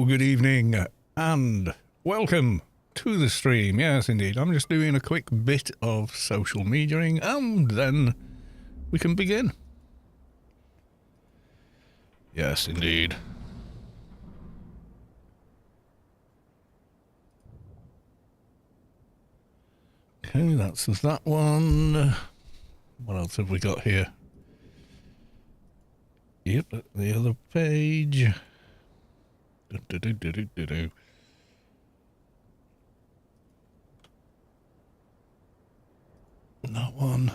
Hello, good evening, and welcome to the stream. Yes, indeed. I'm just doing a quick bit of social mediaing, and then we can begin. Yes, indeed. Okay, that's that one. What else have we got here? Yep, the other page. That one.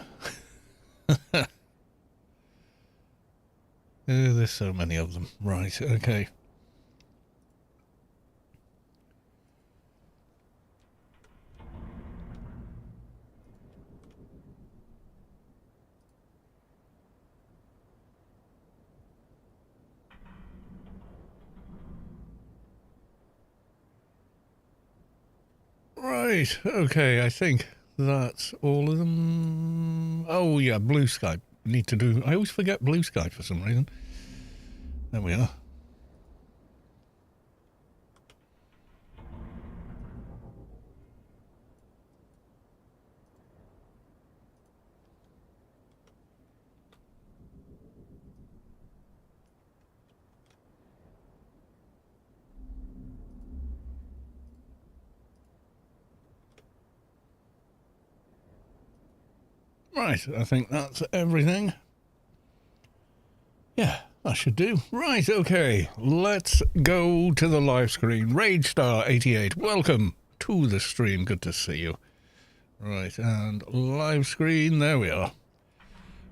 There's so many of them. Right, okay. Right, okay, I think that's all of them. Oh yeah, Blue Sky. Need to do... I always forget Blue Sky for some reason. There we are. Right, I think that's everything. Yeah, that should do. Right, okay, let's go to the live screen. RageStar88, welcome to the stream. Good to see you. Right, and live screen, there we are.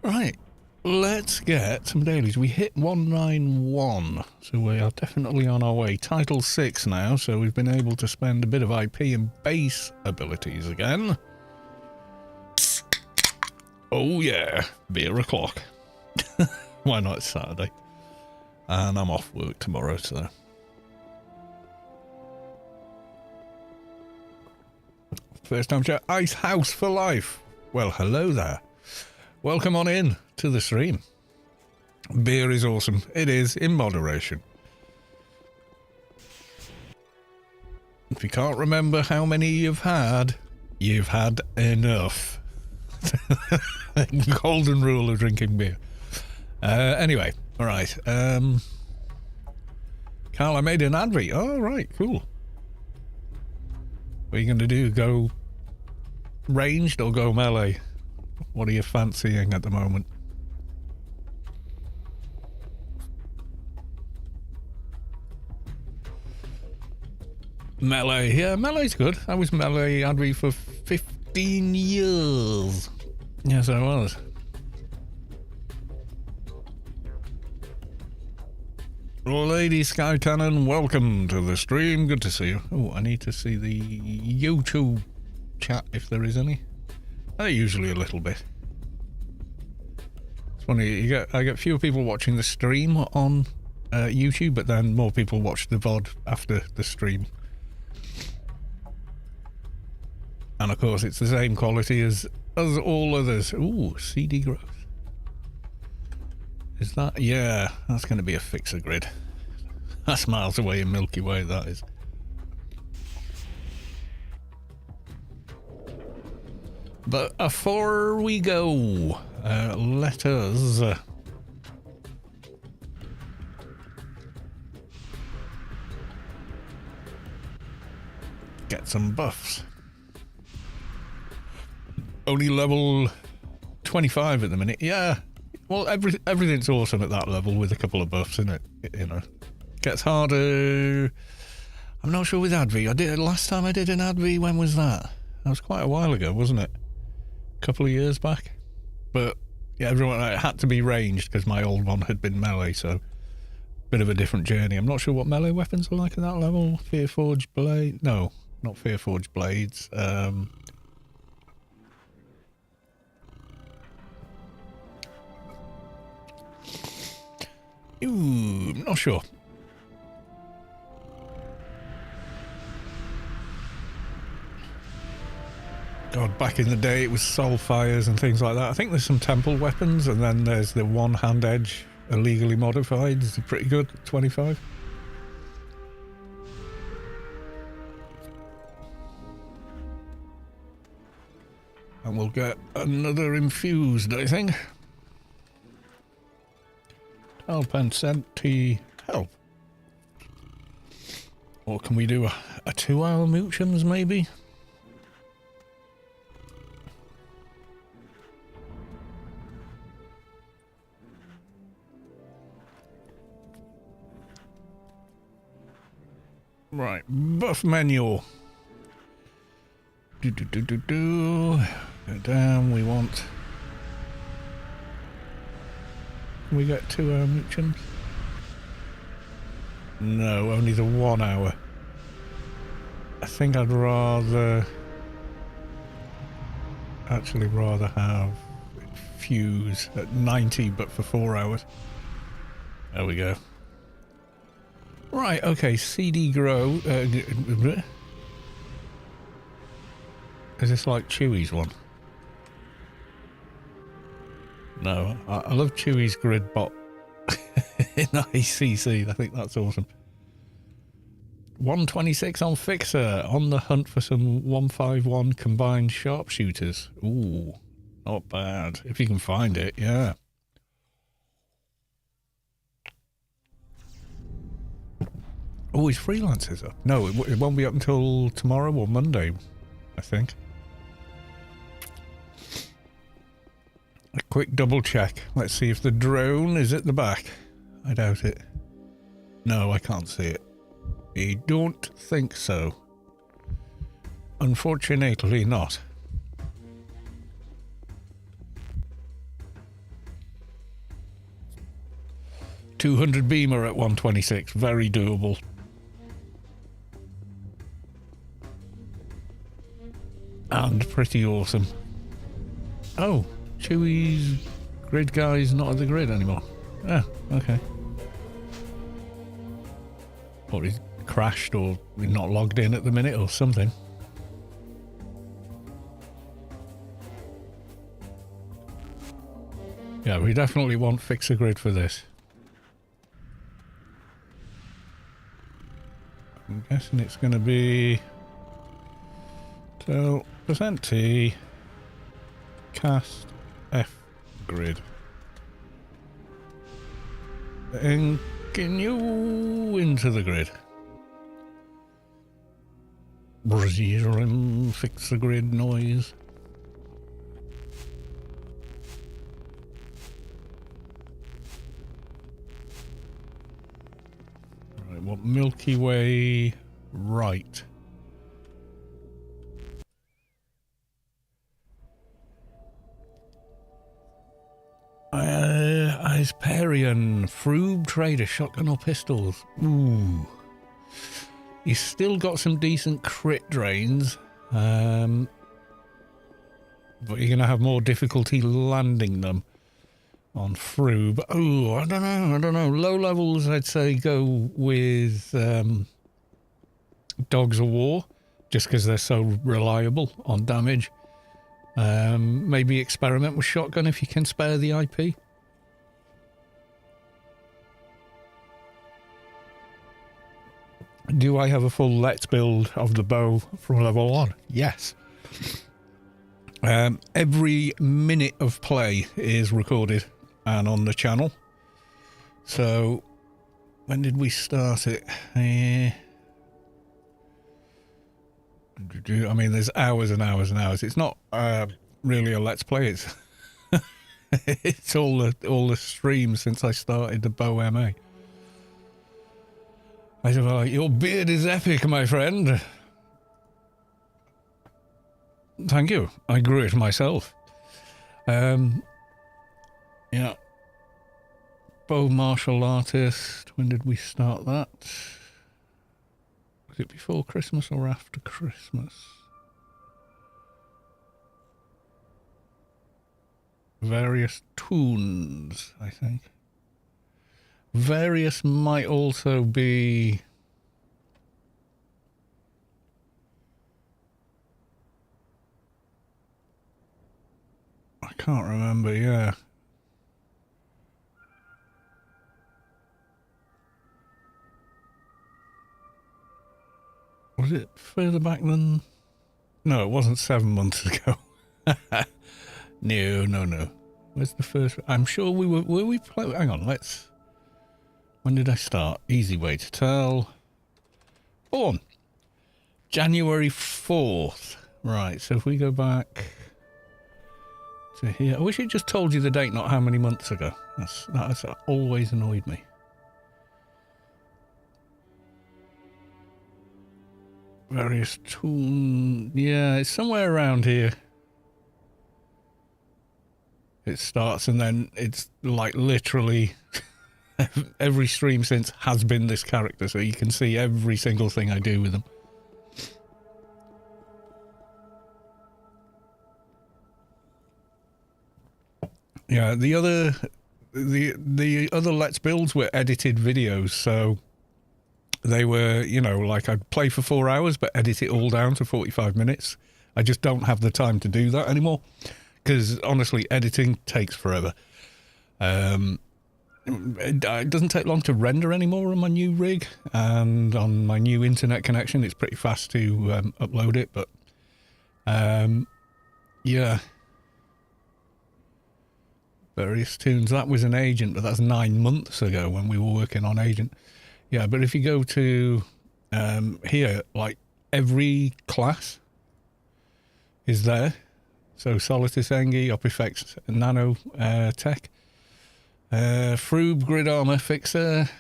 Right, let's get some dailies. We hit 191, so we are definitely on our way. Title 6 now, so we've been able to spend a bit of IP and base abilities again. Oh yeah, beer o'clock. Why not? It's Saturday. And I'm off work tomorrow, so. First time chat, Ice House for Life. Well, hello there. Welcome on in to the stream. Beer is awesome. It is, in moderation. If you can't remember how many you've had enough. Golden rule of drinking beer. Anyway, all right. Carl, I made an advert. Oh, right, cool. What are you going to do? Go ranged or go melee? What are you fancying at the moment? Melee. Yeah, melee's good. I was melee advert for 15 years. Yes, I was. Lady Sky Cannon, welcome to the stream. Good to see you. Oh, I need to see the YouTube chat if there is any. Usually a little bit. It's funny, I get fewer people watching the stream on YouTube, but then more people watch the VOD after the stream. And of course, it's the same quality as all others. Ooh, CD growth. Is that? Yeah, that's going to be a fixer grid. That's miles away in Milky Way, that is. But before we go, let us get some buffs. Only level 25 at the minute. Yeah. Well, everything's awesome at that level with a couple of buffs in it. You know, gets harder. I'm not sure with Advi. Last time I did an Advi. When was that? That was quite a while ago, wasn't it? A couple of years back. But yeah, everyone had to be ranged because my old one had been melee. So bit of a different journey. I'm not sure what melee weapons are like at that level. Fearforged blade? No, not Fearforged blades. Ooh, I'm not sure. God, back in the day it was soulfires and things like that. I think there's some temple weapons, and then there's the one-hand edge illegally modified. It's pretty good, 25. And we'll get another infused, I think. Help and Senti help. Or can we do a 2-hour Moochums, maybe? Right, buff menu. Go down, we want... Can we get 2-hour Moochums? No, only the 1 hour. I think I'd actually rather have Fuse at 90, but for 4 hours. There we go. Right, okay, CD Grow. Is this like Chewie's one? No, I love Chewie's grid bot in ICC. I think that's awesome. 126 on Fixer, on the hunt for some 151 combined sharpshooters. Ooh, not bad. If you can find it, yeah. Oh, his freelance is up. No, it won't be up until tomorrow or Monday, I think. A quick double check. Let's see if the drone is at the back. I doubt it. No, I can't see it. I don't think so. Unfortunately not. $200 beamer at 126. Very doable. And pretty awesome. Oh, Chewie's grid guy's not at the grid anymore. Ah, okay. Or he's crashed or not logged in at the minute or something. Yeah, we definitely want Fixer Grid for this. I'm guessing it's going to be till %T cast F grid. And can you into the grid? Brazilian Fixer Grid noise. Right, what Milky Way right? Isparian, Froob Trader, shotgun or pistols. Ooh. He's still got some decent crit drains. But you're going to have more difficulty landing them on Froob. Oh, I don't know. Low levels, I'd say go with Dogs of War, just because they're so reliable on damage. Maybe experiment with shotgun if you can spare the IP. Do I have a full let's build of the bow from level 1? Yes. Every minute of play is recorded and on the channel. So, when did we start it? I mean, there's hours and hours and hours. It's not really a let's play. It's it's all the streams since I started the bow MA. I was like, your beard is epic, my friend. Thank you. I grew it myself. Yeah. Bow martial artist. When did we start that? Was it before Christmas or after Christmas? Various tunes, I think. Various might also be... I can't remember, yeah. Was it further back than... No, it wasn't 7 months ago. No. Where's the first? I'm sure we were we play? Hang on, let's. When did I start? Easy way to tell. Born January 4th. Right. So if we go back to here, I wish it just told you the date, not how many months ago. That's always annoyed me. Various tools. Yeah, it's somewhere around here. It starts and then it's like literally every stream since has been this character, so you can see every single thing I do with them. Yeah, the other Let's Builds were edited videos, so they were, you know, like I'd play for 4 hours but edit it all down to 45 minutes. I just don't have the time to do that anymore. Because honestly, editing takes forever. It doesn't take long to render anymore on my new rig, and on my new internet connection, it's pretty fast to upload it. But yeah, various tunes. That was an Agent, but that's 9 months ago when we were working on Agent. Yeah, but if you go to here, like every class is there. So Solitus Engi, OpEffects, Nano Tech, Froob Grid Armor Fixer.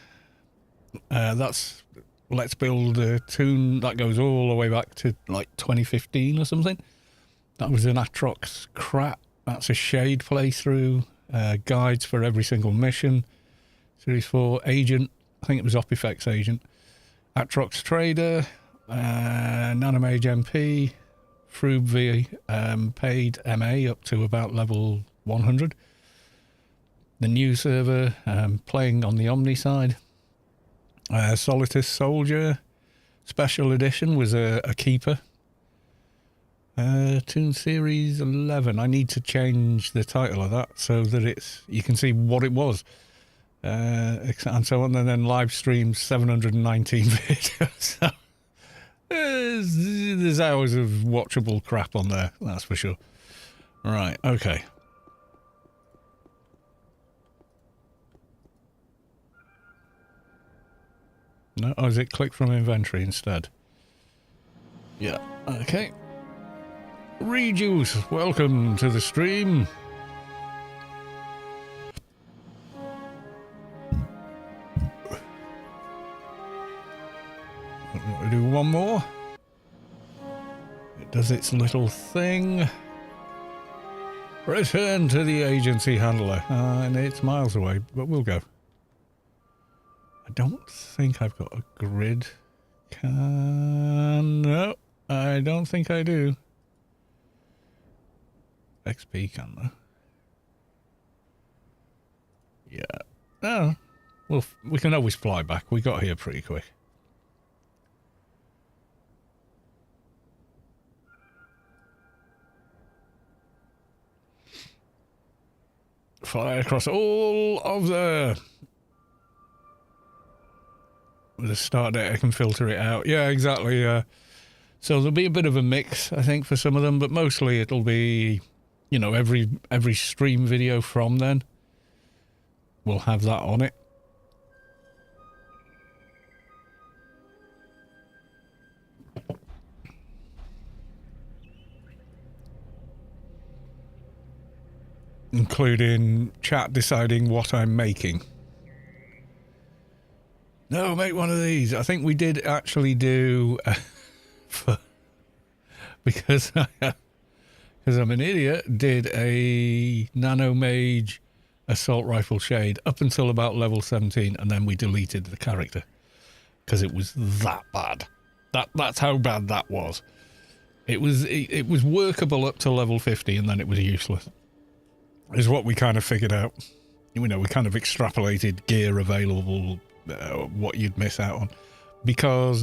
That's Let's Build a tune that goes all the way back to like 2015 or something. That was an Atrox crap. That's a Shade playthrough. Guides for every single mission. Series 4 Agent. I think it was OpEffects Agent. Atrox Trader. Nanomage MP. Froob V paid MA up to about level 100. The new server, playing on the Omni side. Solitus Soldier Special Edition was a keeper. Toon Series 11. I need to change the title of that so that you can see what it was. And so on. And then live streams 719 videos. So there's hours of watchable crap on there, that's for sure. Right, okay. No, oh, is it click from inventory instead? Yeah, okay. Rejuice, welcome to the stream. We'll do one more. It does its little thing. Return to the agency handler. And it's miles away, but we'll go. I don't think I've got a grid. No, I don't think I do. XP can though. Yeah. Oh, well, we can always fly back. We got here pretty quick. Fly across all of the... With a start date, I can filter it out. Yeah, exactly. So there'll be a bit of a mix, I think, for some of them, but mostly it'll be, you know, every stream video from then will have that on it. Including chat deciding what I'm making. No, make one of these. I think we did actually do... because I'm an idiot, did a Nanomage assault rifle shade up until about level 17, and then we deleted the character. Because it was that bad. That's how bad that was. It was workable up to level 50, and then it was useless. Is what we kind of figured out. You know, we kind of extrapolated gear available, what you'd miss out on. Because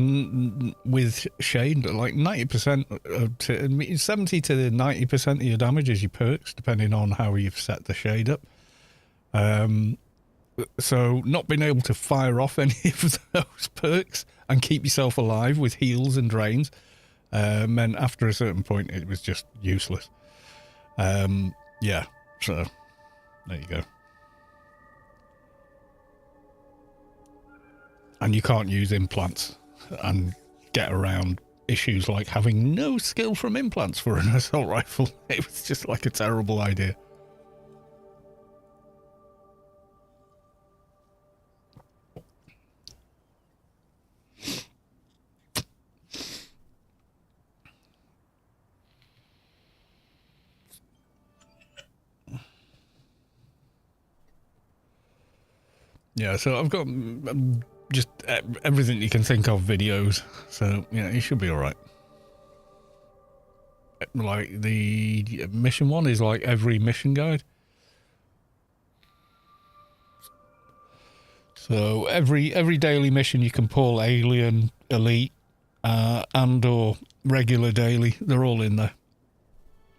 with shade, like 90%, 70 to 90% of your damage is your perks, depending on how you've set the shade up. So not being able to fire off any of those perks and keep yourself alive with heals and drains meant after a certain point it was just useless. Yeah, so there you go. And you can't use implants and get around issues like having no skill from implants for an assault rifle. It was just like a terrible idea. Yeah, so I've got just everything you can think of videos, so yeah, you should be all right. Like the mission one is like every mission guide. So every daily mission you can pull alien, elite, and or regular daily. They're all in there.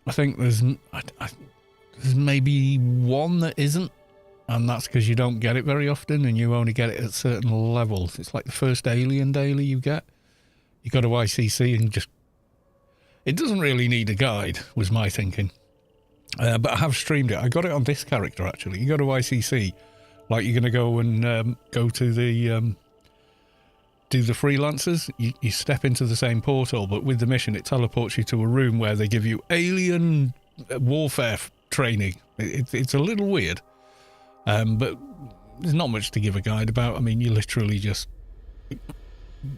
I think there's maybe one that isn't, and that's because you don't get it very often, and you only get it at certain levels. It's like the first alien daily you get. You go to ICC and just... It doesn't really need a guide, was my thinking. But I have streamed it. I got it on this character, actually. You go to ICC, like you're going to go and go to the... do the freelancers. You step into the same portal, but with the mission, it teleports you to a room where they give you alien warfare training. It's a little weird. But there's not much to give a guide about. I mean, you literally just...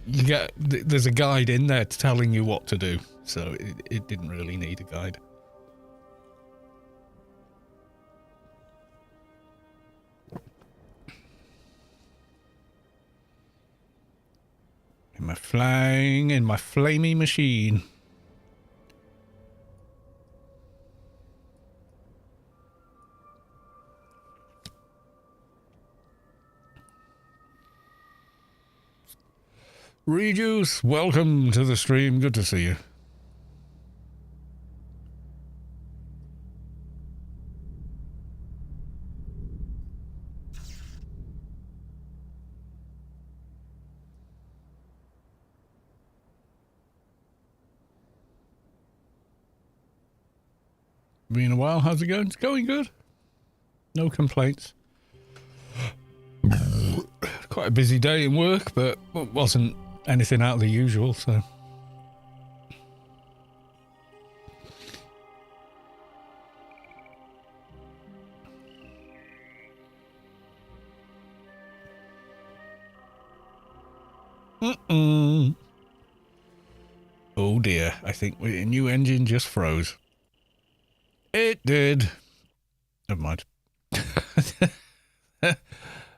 There's a guide in there telling you what to do, so it didn't really need a guide. In my flamey machine. Rejuice, welcome to the stream. Good to see you. Been a while. How's it going? It's going good. No complaints. Quite a busy day in work, but it wasn't anything out of the usual, so... Oh dear, I think a new engine just froze. It did. Never mind.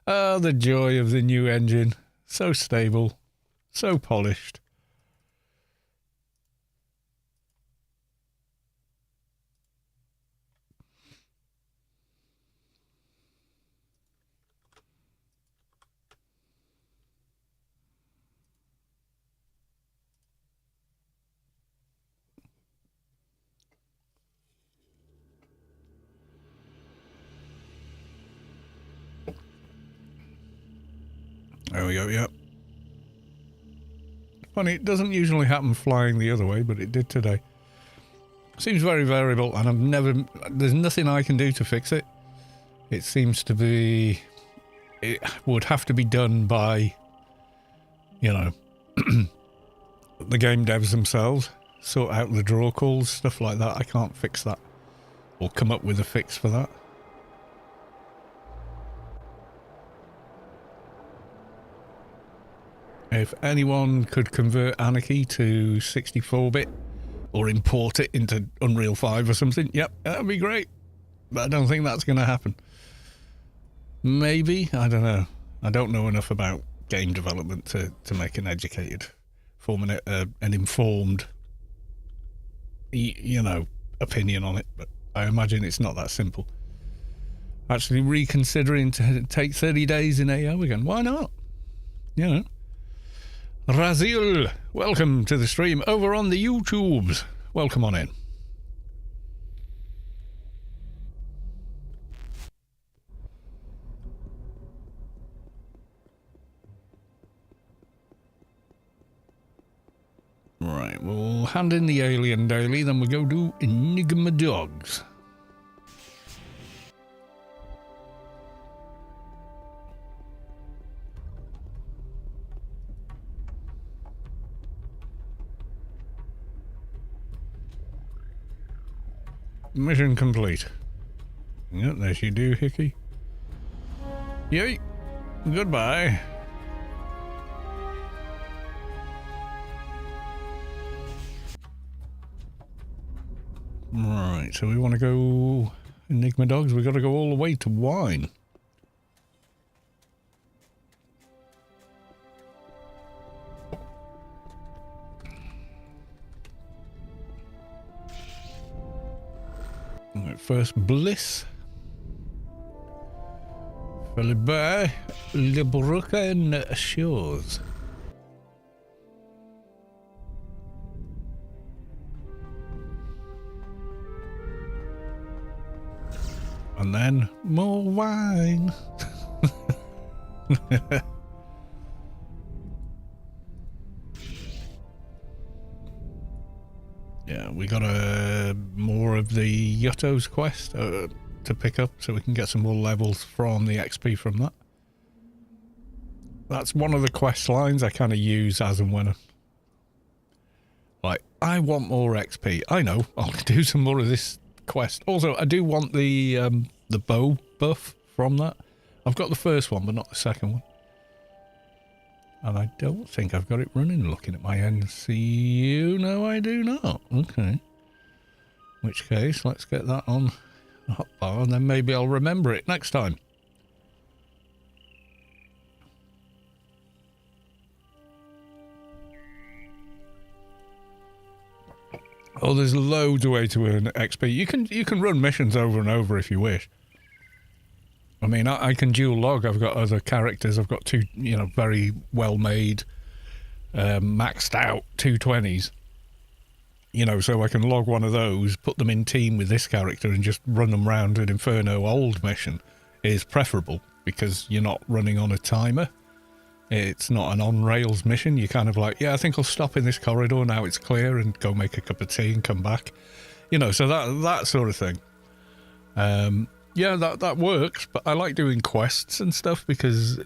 Oh, the joy of the new engine. So stable. So polished. There we go, yep. Funny, it doesn't usually happen flying the other way, but it did today. Seems very variable, and there's nothing I can do to fix it. It seems to be... It would have to be done by, you know, the game devs themselves. Sort out the draw calls, stuff like that. I can't fix that. Or come up with a fix for that. If anyone could convert Anarchy to 64-bit or import it into Unreal 5 or something, yep, that'd be great. But I don't think that's going to happen. Maybe, I don't know. I don't know enough about game development to make an educated, an informed, you know, opinion on it. But I imagine it's not that simple. Actually reconsidering to take 30 days in AO again. Why not? You know. Razil, welcome to the stream over on the YouTubes. Welcome on in. Right, we'll hand in the alien daily, then we'll go do Enigma Dogs. mission complete. Yep, there she do, Hickey. Yay. Goodbye. Right, so we want to go Enigma Dogs. We got to go all the way to Wine. Right, first Bliss. Followed by Le Broken Shores. And then more wine. Yeah, we got more of the Yutto's quest to pick up, so we can get some more levels from the XP from that. That's one of the quest lines I kind of use as and when. Like, I want more XP. I know, I'll do some more of this quest. Also, I do want the bow buff from that. I've got the first one, but not the second one. And I don't think I've got it running looking at my NCU. No, I do not. Okay. In which case, let's get that on the hotbar, and then maybe I'll remember it next time. Oh, there's loads of way to earn XP. You can run missions over and over if you wish. I mean, I can dual log. I've got other characters. I've got two, very well made, maxed out 220s. So I can log one of those, put them in team with this character, and just run them round an Inferno old mission is preferable because you're not running on a timer. It's not an on-rails mission. You're kind of like, yeah, I think I'll stop in this corridor now it's clear and go make a cup of tea and come back. So that sort of thing. Yeah, that works, but I like doing quests and stuff because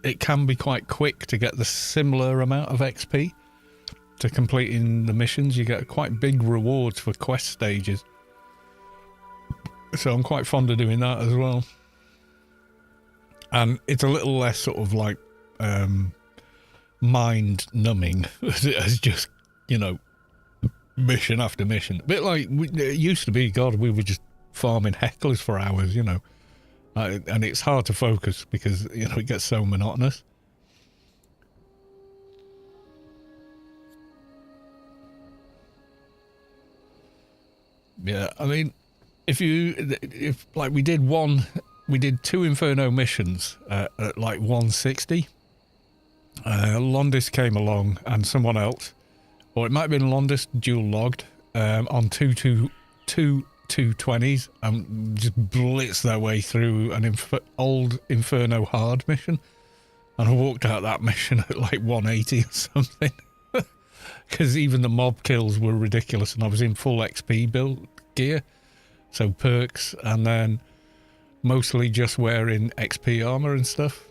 it can be quite quick to get the similar amount of XP to completing the missions. You get quite big rewards for quest stages. So I'm quite fond of doing that as well. And it's a little less sort of like mind numbing as just, mission after mission. A bit like it used to be, God, we were just farming hecklers for hours, and it's hard to focus because, it gets so monotonous. Yeah, I mean, if like we did two Inferno missions at like 160. Londis came along and someone else, or it might have been Londis dual logged on two 220s and just blitz their way through an old Inferno hard mission, and I walked out that mission at like 180 or something because even the mob kills were ridiculous, and I was in full XP build gear, so perks, and then mostly just wearing XP armor and stuff.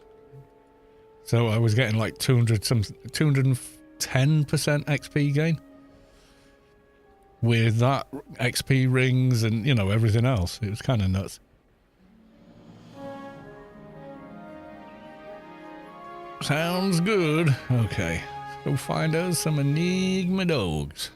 So I was getting like 210% XP gain with that XP rings and, everything else. It was kind of nuts. Sounds good. Okay, let's go find us some Enigma Dogs.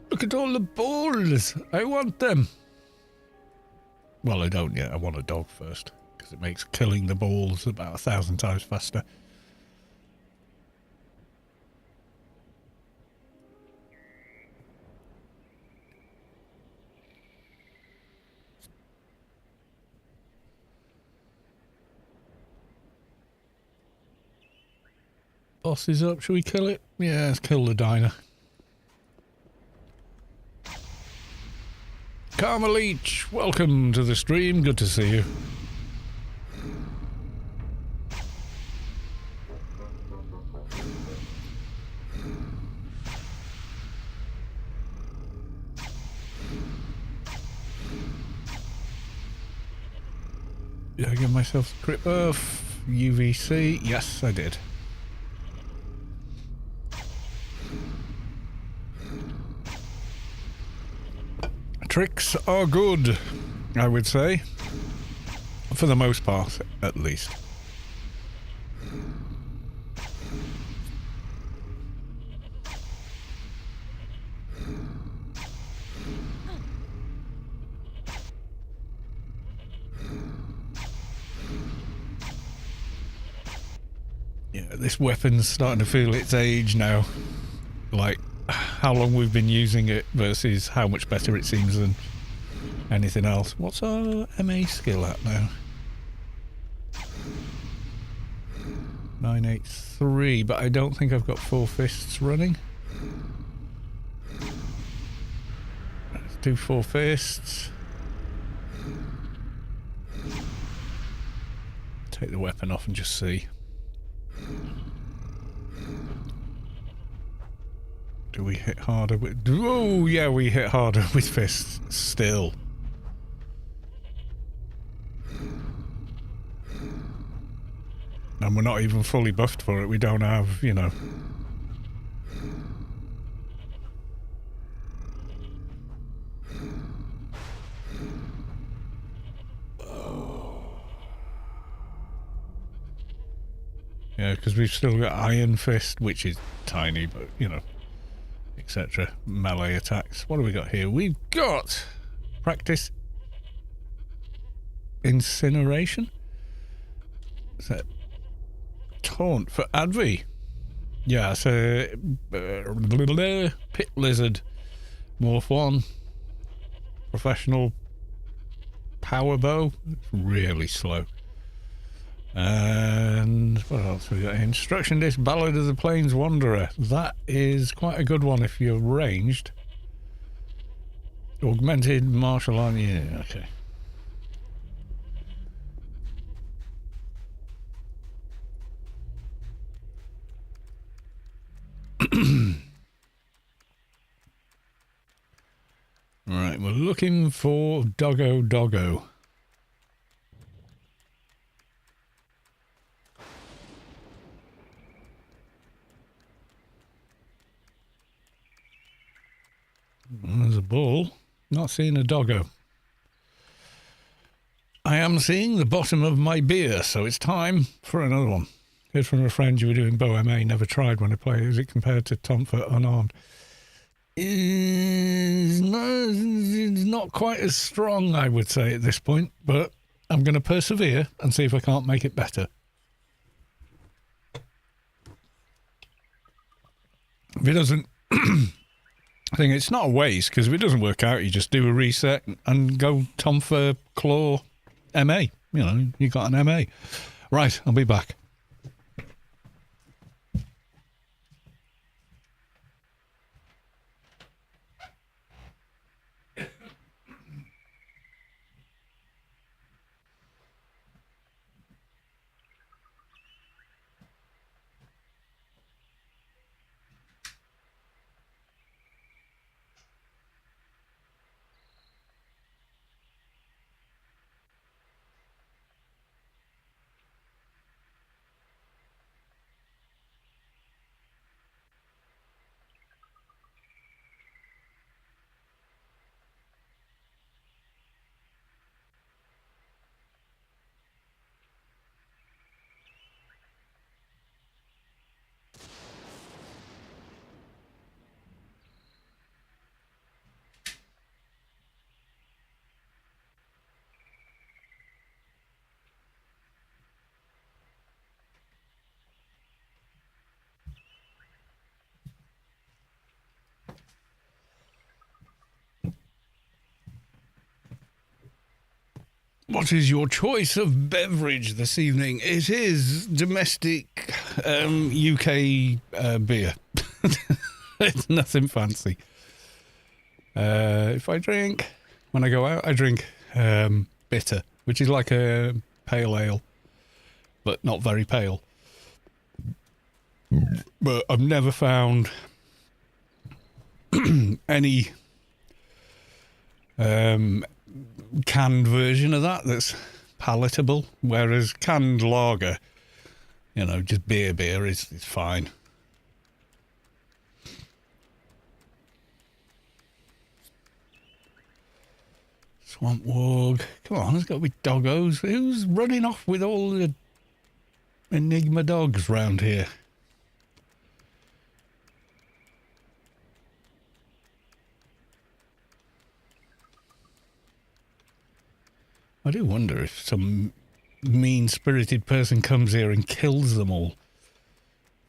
Look at all the balls. I want them. Well, I don't yet. I want a dog first because it makes killing the balls about 1,000 times faster. Boss is up. Should we kill it? Yeah, let's kill the diner. Karma Leech, welcome to the stream. Good to see you. Did I give myself a crit buff? UVC? Yes, I did. Tricks are good, I would say. For the most part, at least. Yeah, this weapon's starting to feel its age now. Like, how long we've been using it versus how much better it seems than anything else. What's our MA skill at now? 983, but I don't think I've got 4 fists running. Let's do 4 fists. Take the weapon off and just see. Do we hit harder with... Oh, yeah, we hit harder with fists still. And we're not even fully buffed for it. We don't have, you know... Yeah, because we've still got Iron Fist, which is tiny, but, you know, etc. Melee attacks. What have we got here? We've got practice incineration. Is that taunt for Advi? Yeah, so pit lizard, morph 1, professional power bow. It's really slow. And what else we got? Instruction disc, Ballad of the Plains Wanderer. That is quite a good one if you're ranged. Augmented martial art. Yeah, okay. Right, we're looking for Doggo. There's a bull. Not seeing a doggo. I am seeing the bottom of my beer, so it's time for another one. Heard from a friend you were doing Bow MA, never tried when I played. Is it compared to Tom for Unarmed? It's not quite as strong, I would say, at this point, but I'm going to persevere and see if I can't make it better. If it doesn't... I think it's not a waste, because if it doesn't work out, you just do a reset and go Tom for Claw MA. You know, you got an MA. Right, I'll be back. What is your choice of beverage this evening? It is domestic UK beer. It's nothing fancy. If I drink, when I go out, I drink bitter, which is like a pale ale, but not very pale. But I've never found any canned version of that that's palatable, whereas canned lager, you know, just beer is fine. Swamp Warg. Come on, there's got to be doggos. Who's running off with all the Enigma dogs round here? I do wonder if some mean-spirited person comes here and kills them all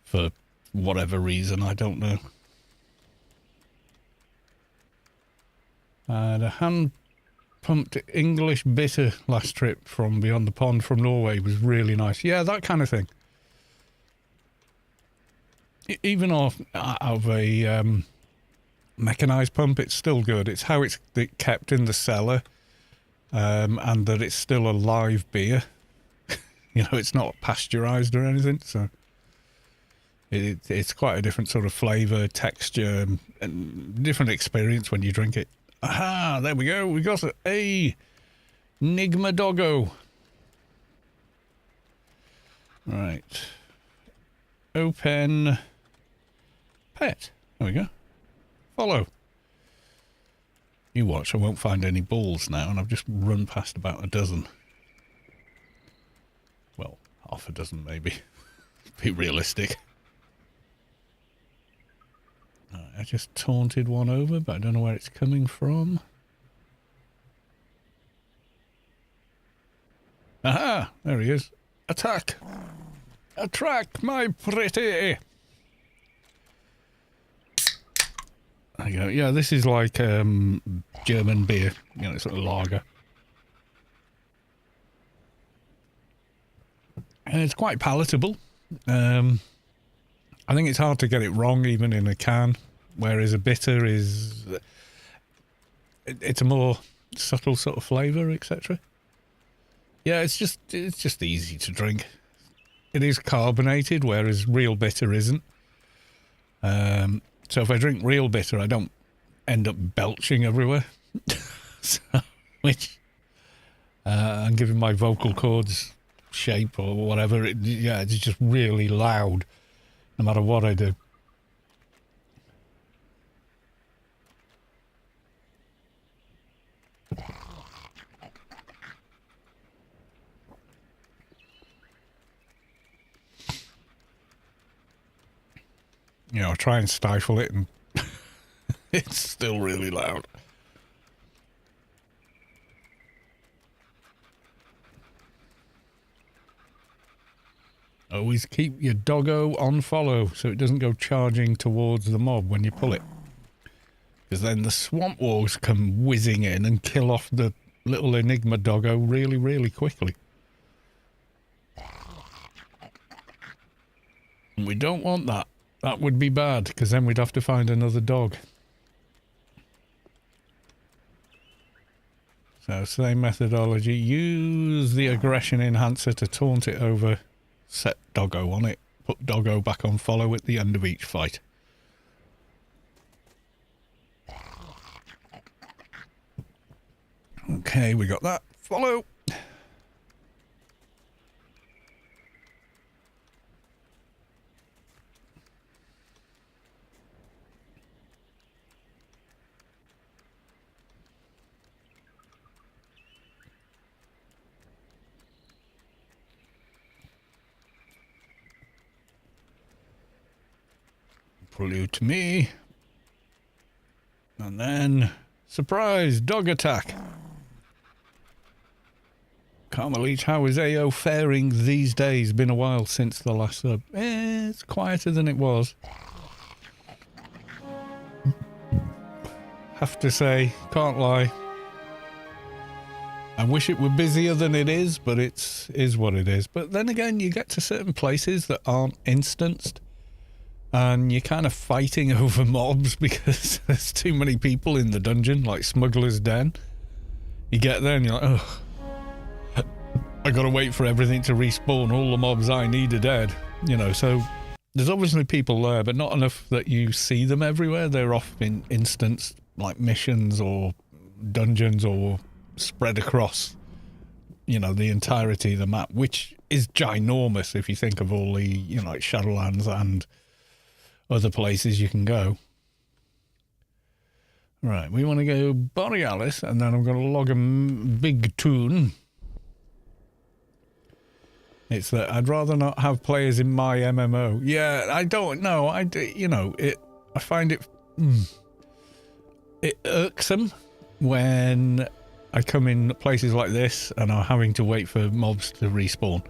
for whatever reason. I don't know. The hand-pumped English bitter last trip from beyond the pond from Norway was really nice. Yeah, that kind of thing. Even out of a mechanised pump, it's still good. It's how it's kept in the cellar. And that it's still a live beer. You know, it's not pasteurised or anything, so it's quite a different sort of flavour, texture, and different experience when you drink it. Aha, there we go. We got a Enigma Doggo. Right. Open pet. There we go. Follow. You watch, I won't find any balls now, and I've just run past about a dozen. Well, half a dozen maybe. Be realistic. Right, I just taunted one over, but I don't know where it's coming from. Aha! There he is. Attack! Attack, my pretty! There you go. Yeah, this is like German beer, you know, sort of lager. And it's quite palatable. I think it's hard to get it wrong even in a can, whereas a bitter is... It's a more subtle sort of flavour, etc. Yeah, it's just easy to drink. It is carbonated, whereas real bitter isn't. So if I drink real bitter, I don't end up belching everywhere. So, which I'm giving my vocal cords shape or whatever. It's just really loud, no matter what I do. You know, I try and stifle it and it's still really loud. Always keep your doggo on follow so it doesn't go charging towards the mob when you pull it. Because then the swamp wargs come whizzing in and kill off the little Enigma doggo really, really quickly. And we don't want that. That would be bad, because then we'd have to find another dog. So, same methodology. Use the aggression enhancer to taunt it over. Set doggo on it. Put doggo back on follow at the end of each fight. Okay, we got that. Follow. Pull you to me. And then, surprise, dog attack. Carmelite, how is AO faring these days? Been a while since the last sub. It's quieter than it was. Have to say, can't lie. I wish it were busier than it is, but is what it is. But then again, you get to certain places that aren't instanced, and you're kind of fighting over mobs because there's too many people in the dungeon, like Smuggler's Den. You get there and you're like, oh, I gotta wait for everything to respawn. All the mobs I need are dead. You know, so there's obviously people there, but not enough that you see them everywhere. They're off in instanced, like missions or dungeons, or spread across, you know, the entirety of the map, which is ginormous if you think of all the, you know, like Shadowlands and other places you can go. Right, we want to go Borealis, and then I'm going to log a big tune. It's that I'd rather not have players in my MMO. Yeah, I don't know. I find it irksome when I come in places like this and I'm having to wait for mobs to respawn.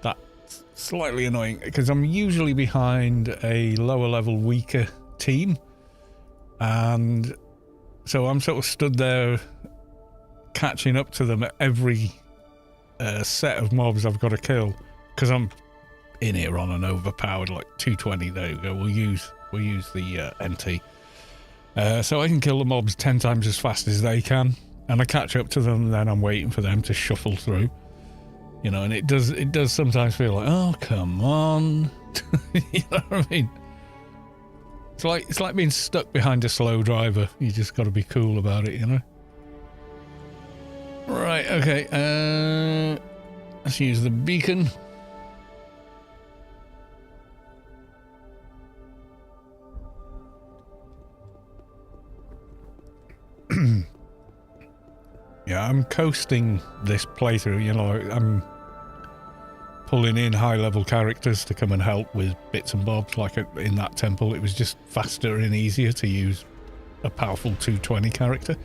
That's slightly annoying because I'm usually behind a lower level, weaker team, and so I'm sort of stood there catching up to them at every set of mobs I've got to kill, because I'm in here on an overpowered like 220. There you go. We'll use the NT, so I can kill the mobs 10 times as fast as they can. And I catch up to them, and then I'm waiting for them to shuffle through, you know. And it does sometimes feel like, oh come on, you know what I mean? It's like being stuck behind a slow driver. You just got to be cool about it, you know. Right, okay. Let's use the beacon. Yeah, I'm coasting this playthrough, you know. I'm pulling in high-level characters to come and help with bits and bobs. Like in that temple, it was just faster and easier to use a powerful 220 character.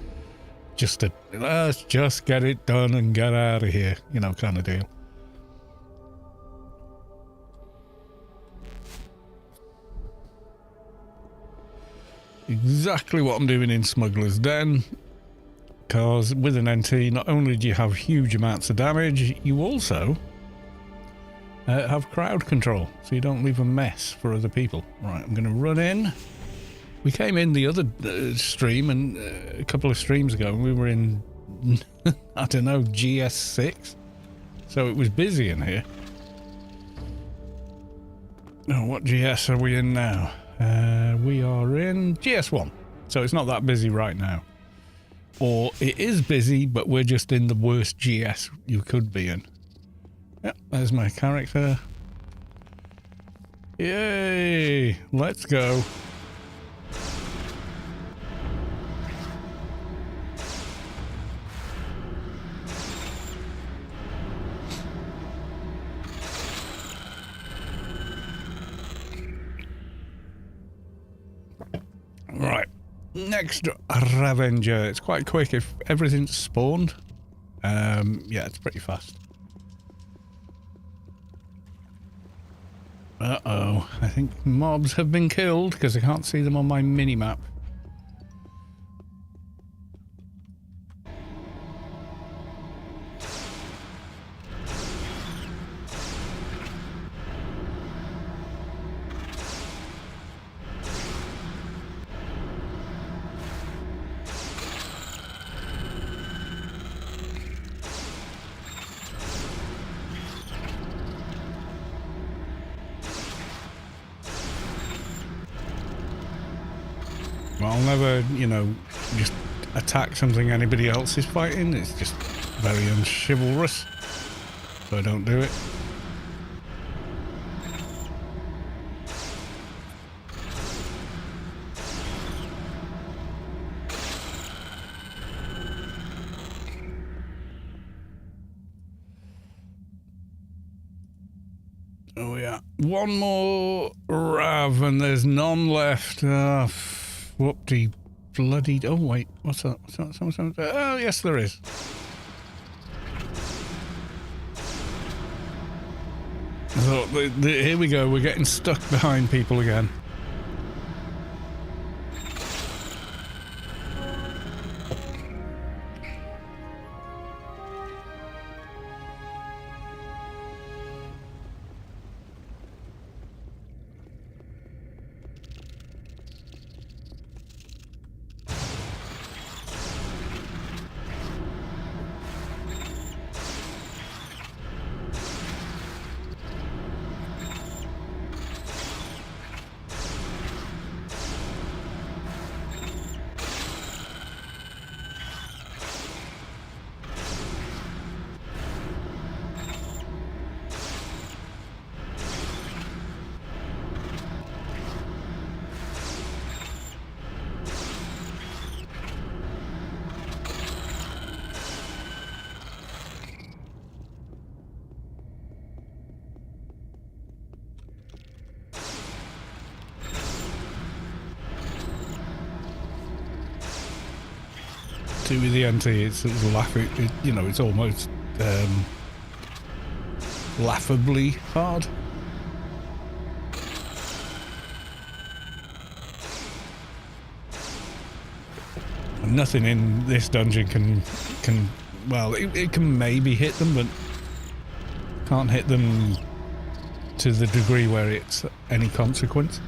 Just to, let's just get it done and get out of here, you know, kind of deal. Exactly what I'm doing in Smuggler's Den. Because with an NT, not only do you have huge amounts of damage, you also have crowd control, so you don't leave a mess for other people. Right, I'm going to run in. We came in the other stream, and a couple of streams ago, and we were in, I don't know, GS6. So it was busy in here. Oh, what GS are we in now? We are in GS1, so it's not that busy right now. Or it is busy, but we're just in the worst GS you could be in. Yep, there's my character. Yay! Let's go. Right. Next, Ravenger. It's quite quick if everything's spawned. Yeah, it's pretty fast. Uh-oh. I think mobs have been killed because I can't see them on my mini-map. Well, I'll never, you know, just attack something anybody else is fighting. It's just very unchivalrous, so I don't do it. Oh yeah, one more Rav and there's none left. Whoop-de bloody... Oh, wait. What's that? Oh, yes, there is. So, here we go. We're getting stuck behind people again. See, with the NT, it's you know, it's almost laughably hard. Nothing in this dungeon can well, it can maybe hit them, but can't hit them to the degree where it's any consequence.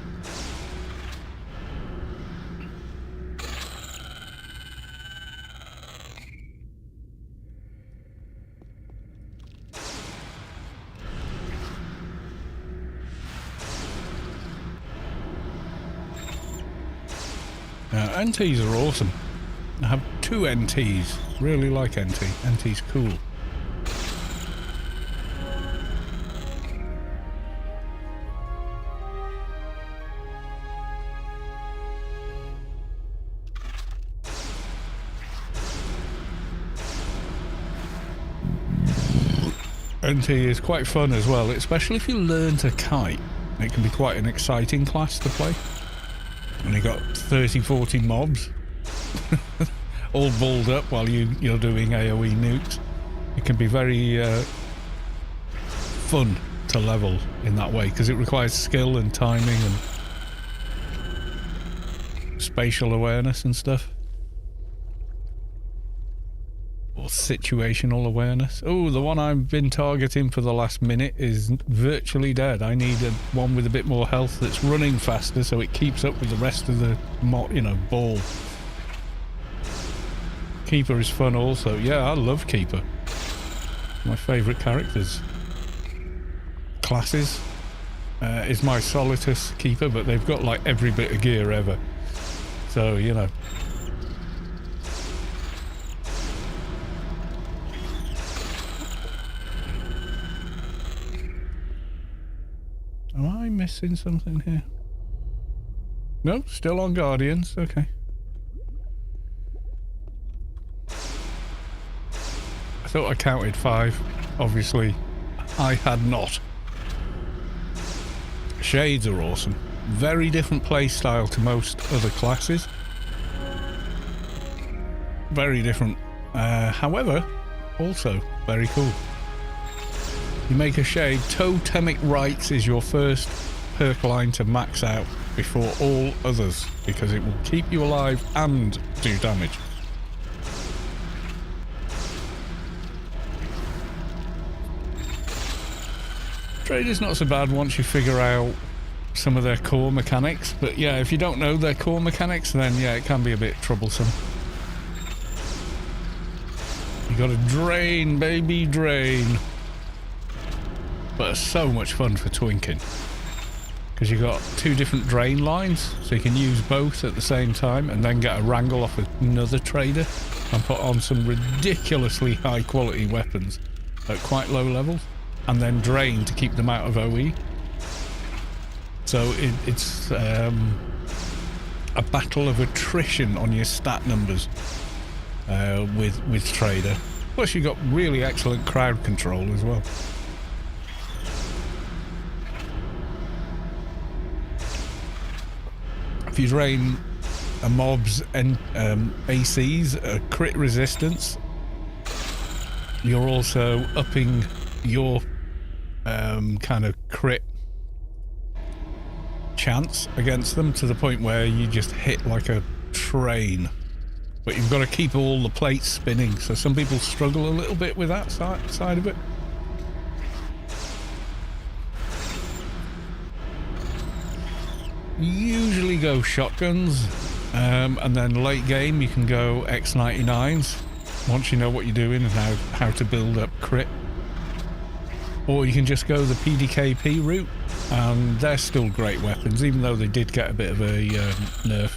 NTs are awesome. I have 2 NTs. Really like NT. NT's cool. NT is quite fun as well, especially if you learn to kite. It can be quite an exciting class to play. And you got 30, 40 mobs all balled up while you're doing AoE nukes. It can be very fun to level in that way because it requires skill and timing and spatial awareness and stuff. Or situational awareness. Oh, the one I've been targeting for the last minute is virtually dead. I need one with a bit more health that's running faster so it keeps up with the rest of the ball. Keeper is fun also. Yeah, I love Keeper. My favourite characters. Classes is my Solitus Keeper, but they've got like every bit of gear ever. So, you know. Am I missing something here? No, still on Guardians. Okay. I thought I counted 5. Obviously, I had not. Shades are awesome. Very different play style to most other classes. Very different. However, also very cool. You make a shade. Totemic Rites is your first perk line to max out before all others because it will keep you alive and do damage. Trader's not so bad once you figure out some of their core mechanics, but yeah, if you don't know their core mechanics, then yeah, it can be a bit troublesome. You gotta drain, baby, drain. But it's so much fun for twinking because you've got 2 different drain lines, so you can use both at the same time and then get a wrangle off another trader and put on some ridiculously high quality weapons at quite low levels and then drain to keep them out of OE. So it's a battle of attrition on your stat numbers with trader. Plus you've got really excellent crowd control as well. If you drain a mob's and AC's crit resistance, you're also upping your kind of crit chance against them to the point where you just hit like a train. But you've got to keep all the plates spinning, so some people struggle a little bit with that side of it. Usually go shotguns, and then late game you can go X99s once you know what you're doing and how to build up crit. Or you can just go the PDKP route, and they're still great weapons, even though they did get a bit of a nerf.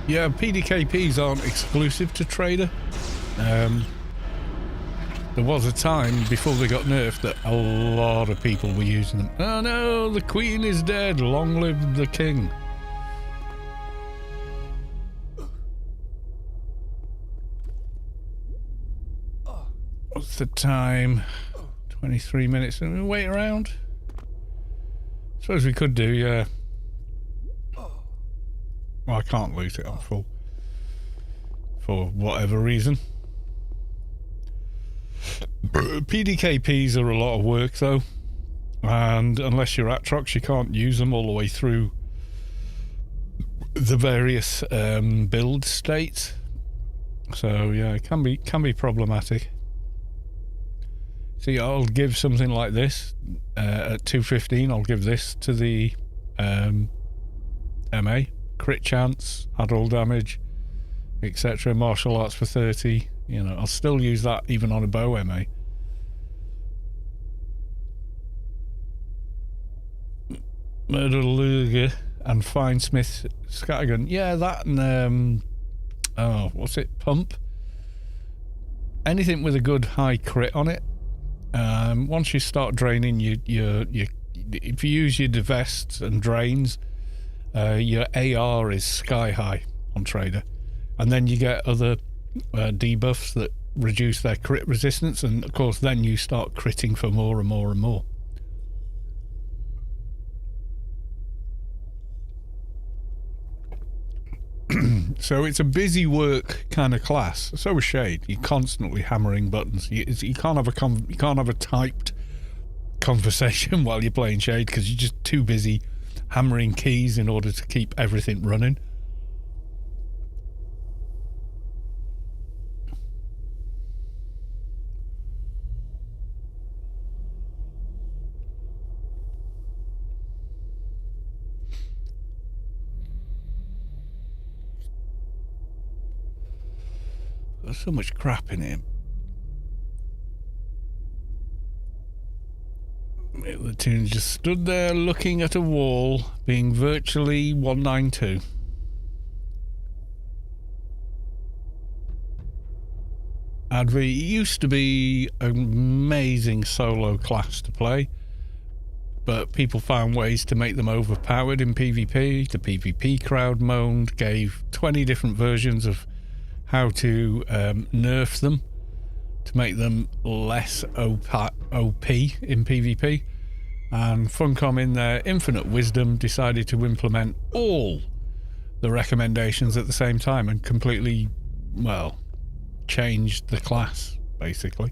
Yeah, PDKPs aren't exclusive to Trader. There was a time before they got nerfed that a lot of people were using them. Oh no, the queen is dead. Long live the king. What's the time? 23 minutes. And we wait around? Suppose we could do, yeah. Well, I can't loot it, I'm full. For whatever reason. PDKPs are a lot of work, though. And unless you're Atrox, you can't use them all the way through the various build states. So, yeah, it can be problematic. See, I'll give something like this at 215. I'll give this to the MA, crit chance, add all damage, etc. Martial arts for 30. You know, I'll still use that even on a bow MA. Murder and Finesmith Scattergun. Yeah, that and oh, what's it? Pump. Anything with a good high crit on it. Once you start draining, if you use your divest and drains, your AR is sky high on Trader, and then you get other debuffs that reduce their crit resistance, and of course then you start critting for more and more and more. So it's a busy work kind of class. So is Shade. You're constantly hammering buttons. You can't have a typed conversation while you're playing Shade because you're just too busy hammering keys in order to keep everything running. There's so much crap in here. The tune just stood there looking at a wall, being virtually 192. Advi used to be an amazing solo class to play, but people found ways to make them overpowered in PvP. The PvP crowd moaned, gave 20 different versions of how to nerf them to make them less OP in PvP, and Funcom in their infinite wisdom decided to implement all the recommendations at the same time and completely, well, changed the class basically.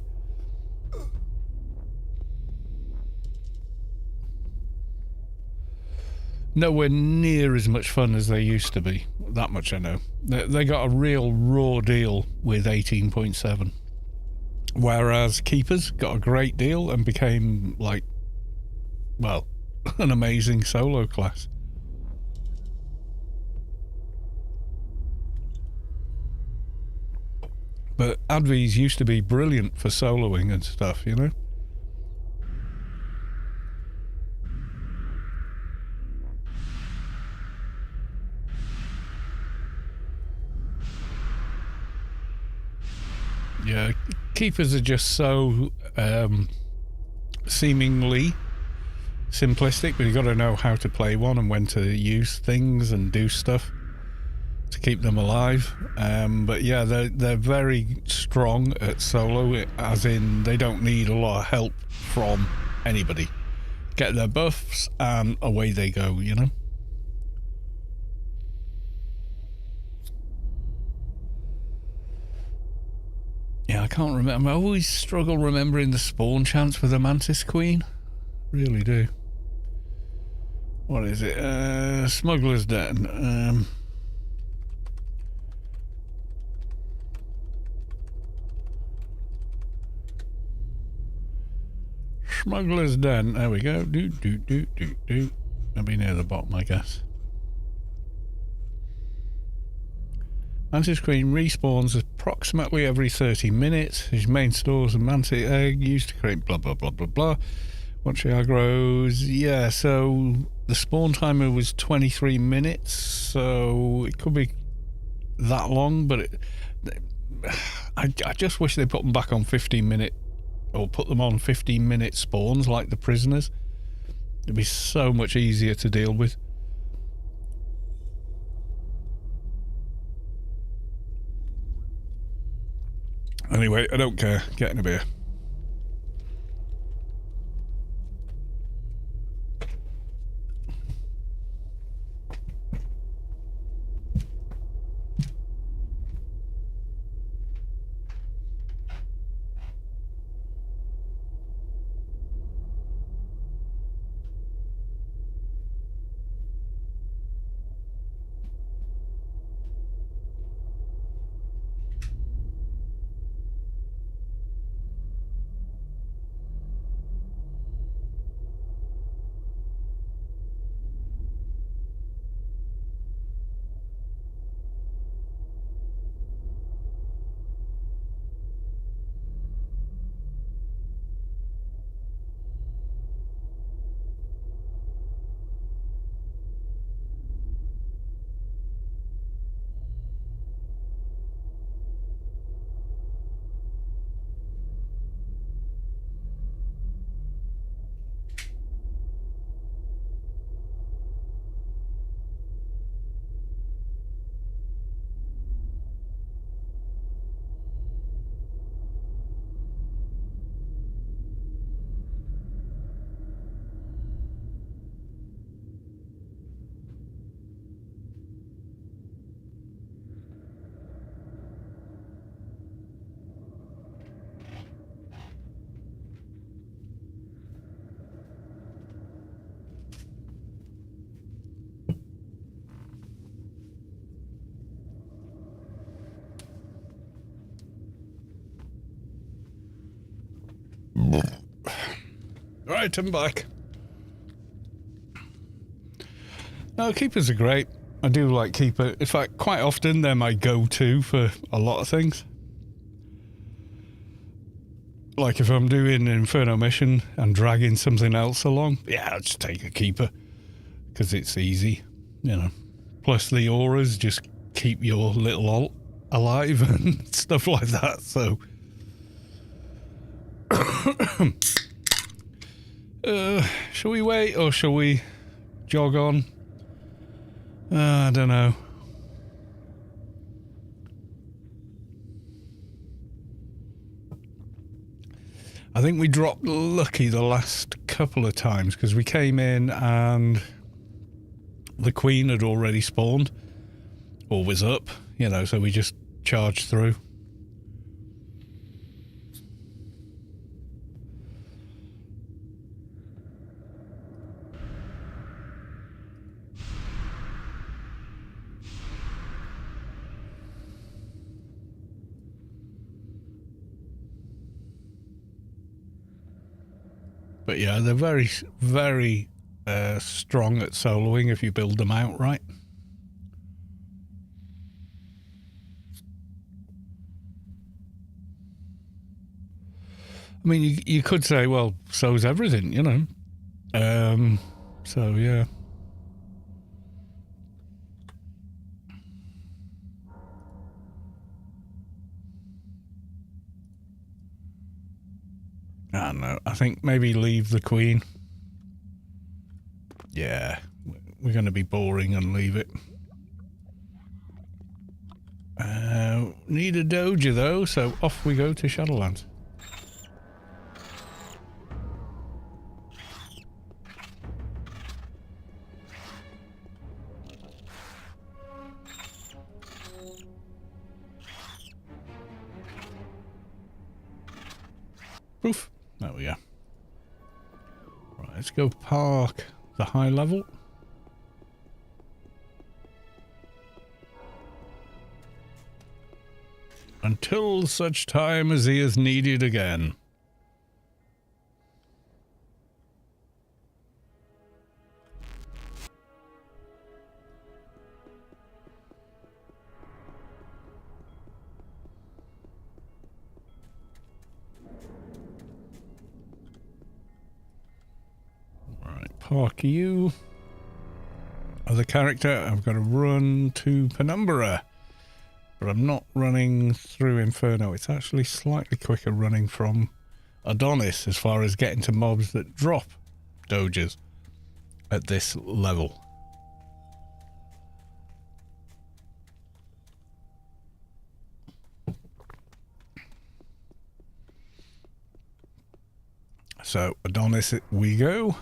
Nowhere near as much fun as they used to be. That much I know. They got a real raw deal with 18.7. Whereas Keepers got a great deal and became, like, well, an amazing solo class. But Advi's used to be brilliant for soloing and stuff, you know? Yeah, Keepers are just so seemingly simplistic, but you've got to know how to play one and when to use things and do stuff to keep them alive. But yeah, they're very strong at solo, as in they don't need a lot of help from anybody. Get their buffs and away they go, you know? Yeah, I can't remember. I always struggle remembering the spawn chance for the Mantis Queen. Really do. What is it? Smuggler's Den. Smuggler's Den. There we go. I'll be near the bottom, I guess. Mantis Queen respawns approximately every 30 minutes. His main stores a mantis egg used to create blah blah blah blah blah. Once she aggroes, yeah, so the spawn timer was 23 minutes, so it could be that long, but I just wish they put them back on 15-minute or put them on 15-minute spawns like the prisoners. It'd be so much easier to deal with. Anyway, I don't care. Getting a beer. Right, I'm back. No, keepers are great. I do like keeper. In fact, quite often they're my go-to for a lot of things. Like if I'm doing an Inferno mission and dragging something else along, yeah, I'll just take a keeper because it's easy, you know. Plus the auras just keep your little alt alive and stuff like that, so... shall we wait or shall we jog on? I don't know. I think we dropped lucky the last couple of times because we came in and the Queen had already spawned or was up, you know, so we just charged through. But yeah, they're very, very strong at soloing if you build them out right. I mean, you could say, well, so's everything, you know. So, yeah. I don't know. I think maybe leave the Queen. Yeah, we're going to be boring and leave it. Need a doja though, so off we go to Shadowlands. Proof. There we go. Right, let's go park the high level. Until such time as he is needed again. Park you. Other character, I've got to run to Penumbra. But I'm not running through Inferno. It's actually slightly quicker running from Adonis as far as getting to mobs that drop doges at this level. So Adonis we go.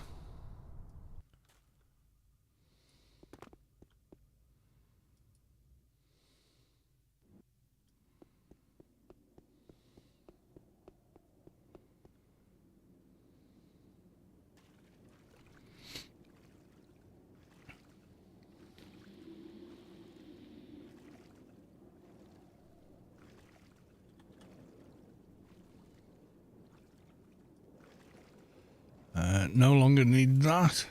No longer need that.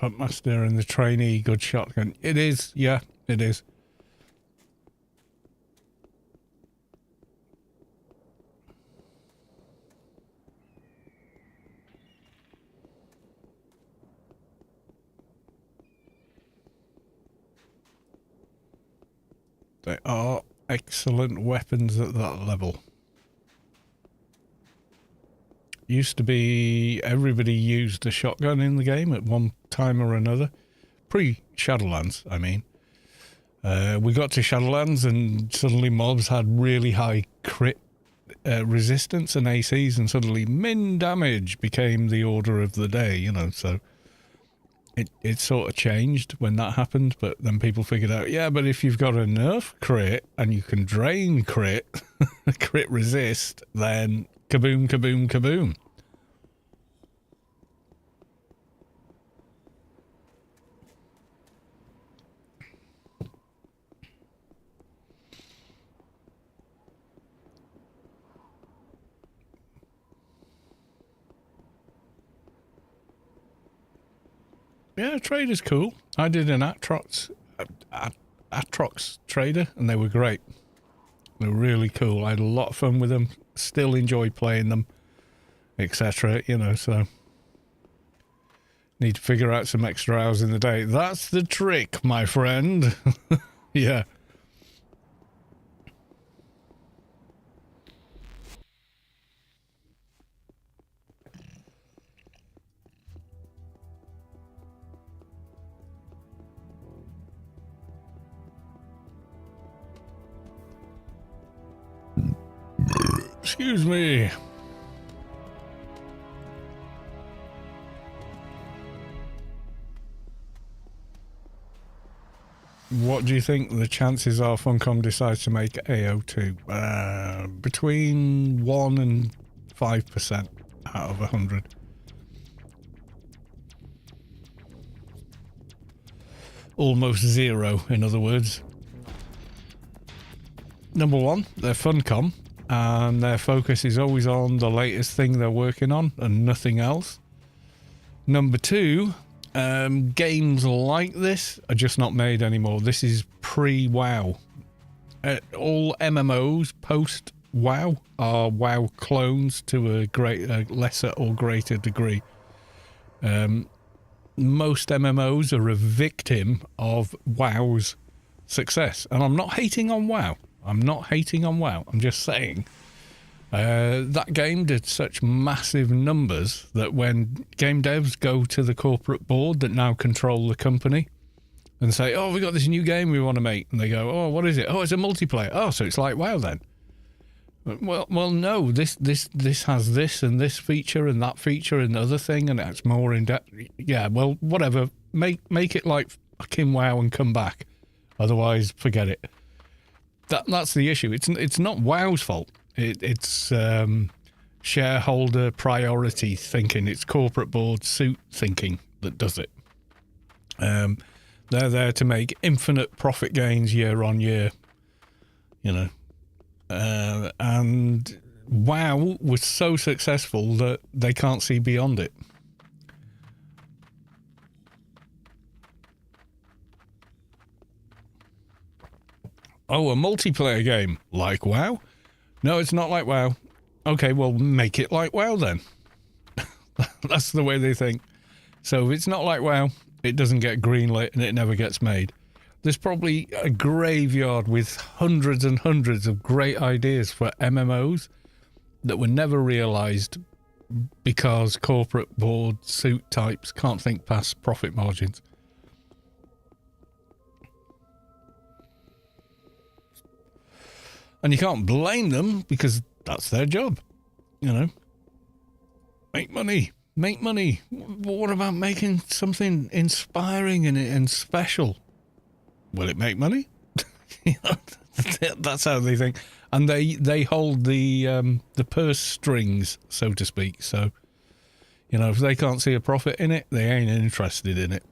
Pumpmaster and the trainee, good shotgun. It is, yeah, it is. They are excellent weapons at that level. Used to be everybody used a shotgun in the game at one time or another. Pre-Shadowlands, I mean. We got to Shadowlands and suddenly mobs had really high crit resistance and ACs, and suddenly min damage became the order of the day, you know, so it sort of changed when that happened, but then people figured out, yeah, but if you've got a nerf crit and you can drain crit, crit resist, then kaboom, kaboom, kaboom. Yeah, trader's cool. I did an Atrox trader, and they were great. They were really cool. I had a lot of fun with them. Still enjoy playing them, etc. You know, so need to figure out some extra hours in the day. That's the trick, my friend. Yeah. Excuse me. What do you think the chances are Funcom decides to make AO2? Between 1 and 5% out of 100. Almost zero, in other words. Number one, they're Funcom, and their focus is always on the latest thing they're working on and nothing else. Number two, games like this are just not made anymore. This is pre-WoW. All MMOs post-WoW are WoW clones to a lesser or greater degree. Most MMOs are a victim of WoW's success. And I'm not hating on WoW. I'm just saying that game did such massive numbers that when game devs go to the corporate board that now control the company and say, oh, we got this new game we want to make, and they go, oh, what is it? Oh, it's a multiplayer. Oh, so it's like WoW then. Well, no, this has this and this feature and that feature and the other thing, and it's more in depth. Yeah, well, whatever. Make it like fucking WoW and come back. Otherwise, forget it. That's the issue. It's not WoW's fault. It's shareholder priority thinking. It's corporate board suit thinking that does it. They're there to make infinite profit gains year on year. you know. And WoW was so successful that they can't see beyond it. Oh, a multiplayer game like WoW? No, it's not like WoW. Okay, well, make it like WoW then. That's the way they think. So if it's not like WoW, it doesn't get greenlit and it never gets made. There's probably a graveyard with hundreds and hundreds of great ideas for MMOs that were never realised because corporate board suit types can't think past profit margins. And you can't blame them because that's their job, you know. Make money. Make money. But what about making something inspiring and special? Will it make money? You know, that's how they think. And they hold the purse strings, so to speak. So, you know, if they can't see a profit in it, they ain't interested in it.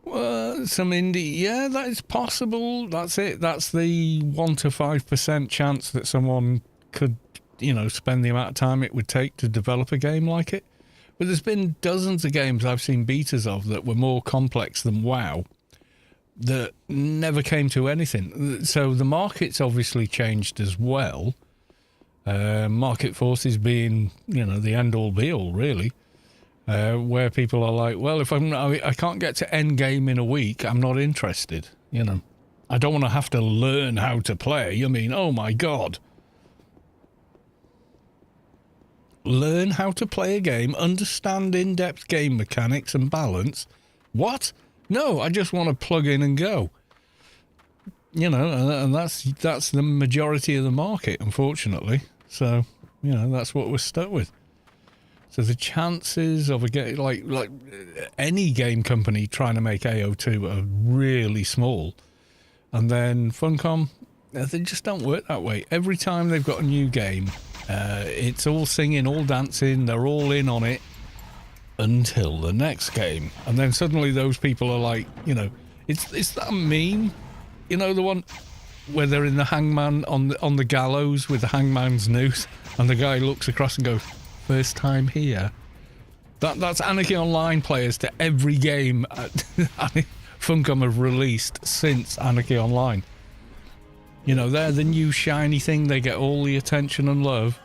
Well, some indie, yeah, that is possible. That's it. That's the 1 to 5% chance that someone could, you know, spend the amount of time it would take to develop a game like it. But there's been dozens of games I've seen betas of that were more complex than WoW that never came to anything. So the market's obviously changed as well. Market forces being, you know, the end-all be-all, really. Where people are like, well, if I can't get to end game in a week, I'm not interested. You know, I don't want to have to learn how to play. I mean, oh my God. Learn how to play a game, understand in-depth game mechanics and balance. What? No, I just want to plug in and go. You know, and that's the majority of the market, unfortunately. So, you know, that's what we're stuck with. So the chances of a game like any game company trying to make AO2 are really small. And then Funcom, they just don't work that way. Every time they've got a new game, it's all singing, all dancing, they're all in on it until the next game. And then suddenly those people are like, you know, it's that meme, you know, the one where they're in the hangman on the gallows with the hangman's noose, and the guy looks across and goes, first time here. That's Anarchy Online players to every game Funcom have released since Anarchy Online. You know, they're the new shiny thing. They get all the attention and love.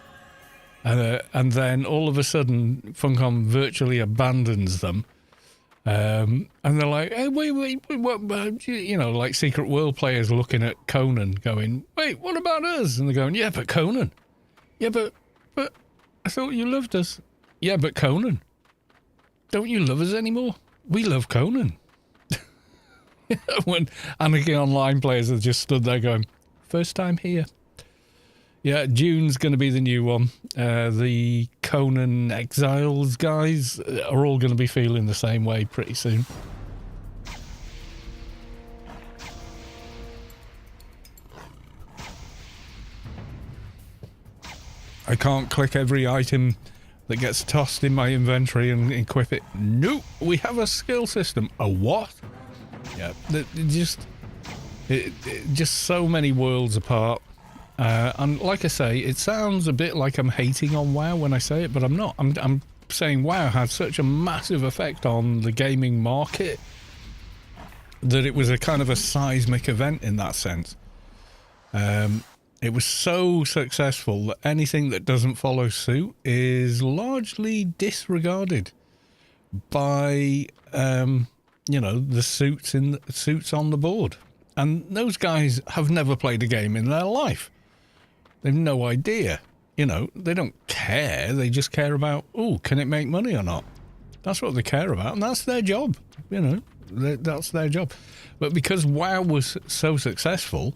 And then all of a sudden, Funcom virtually abandons them. And they're like, hey, wait, what? You know, like Secret World players looking at Conan going, wait, what about us? And they're going, yeah, but Conan. Yeah, but I thought you loved us. Yeah, but Conan. Don't you love us anymore? We love Conan. When Anarchy Online players have just stood there going, first time here. Yeah, June's going to be the new one. The Conan Exiles guys are all going to be feeling the same way pretty soon. I can't click every item that gets tossed in my inventory and equip it. Nope, we have a skill system. A what? Yeah, just so many worlds apart. And like I say, it sounds a bit like I'm hating on WoW when I say it, but I'm not. I'm saying WoW had such a massive effect on the gaming market that it was a kind of a seismic event in that sense. It was so successful that anything that doesn't follow suit is largely disregarded by, you know, the suits on the board. And those guys have never played a game in their life. They've no idea. You know, they don't care. They just care about, oh, can it make money or not? That's what they care about, and that's their job. You know, that's their job. But because WoW was so successful,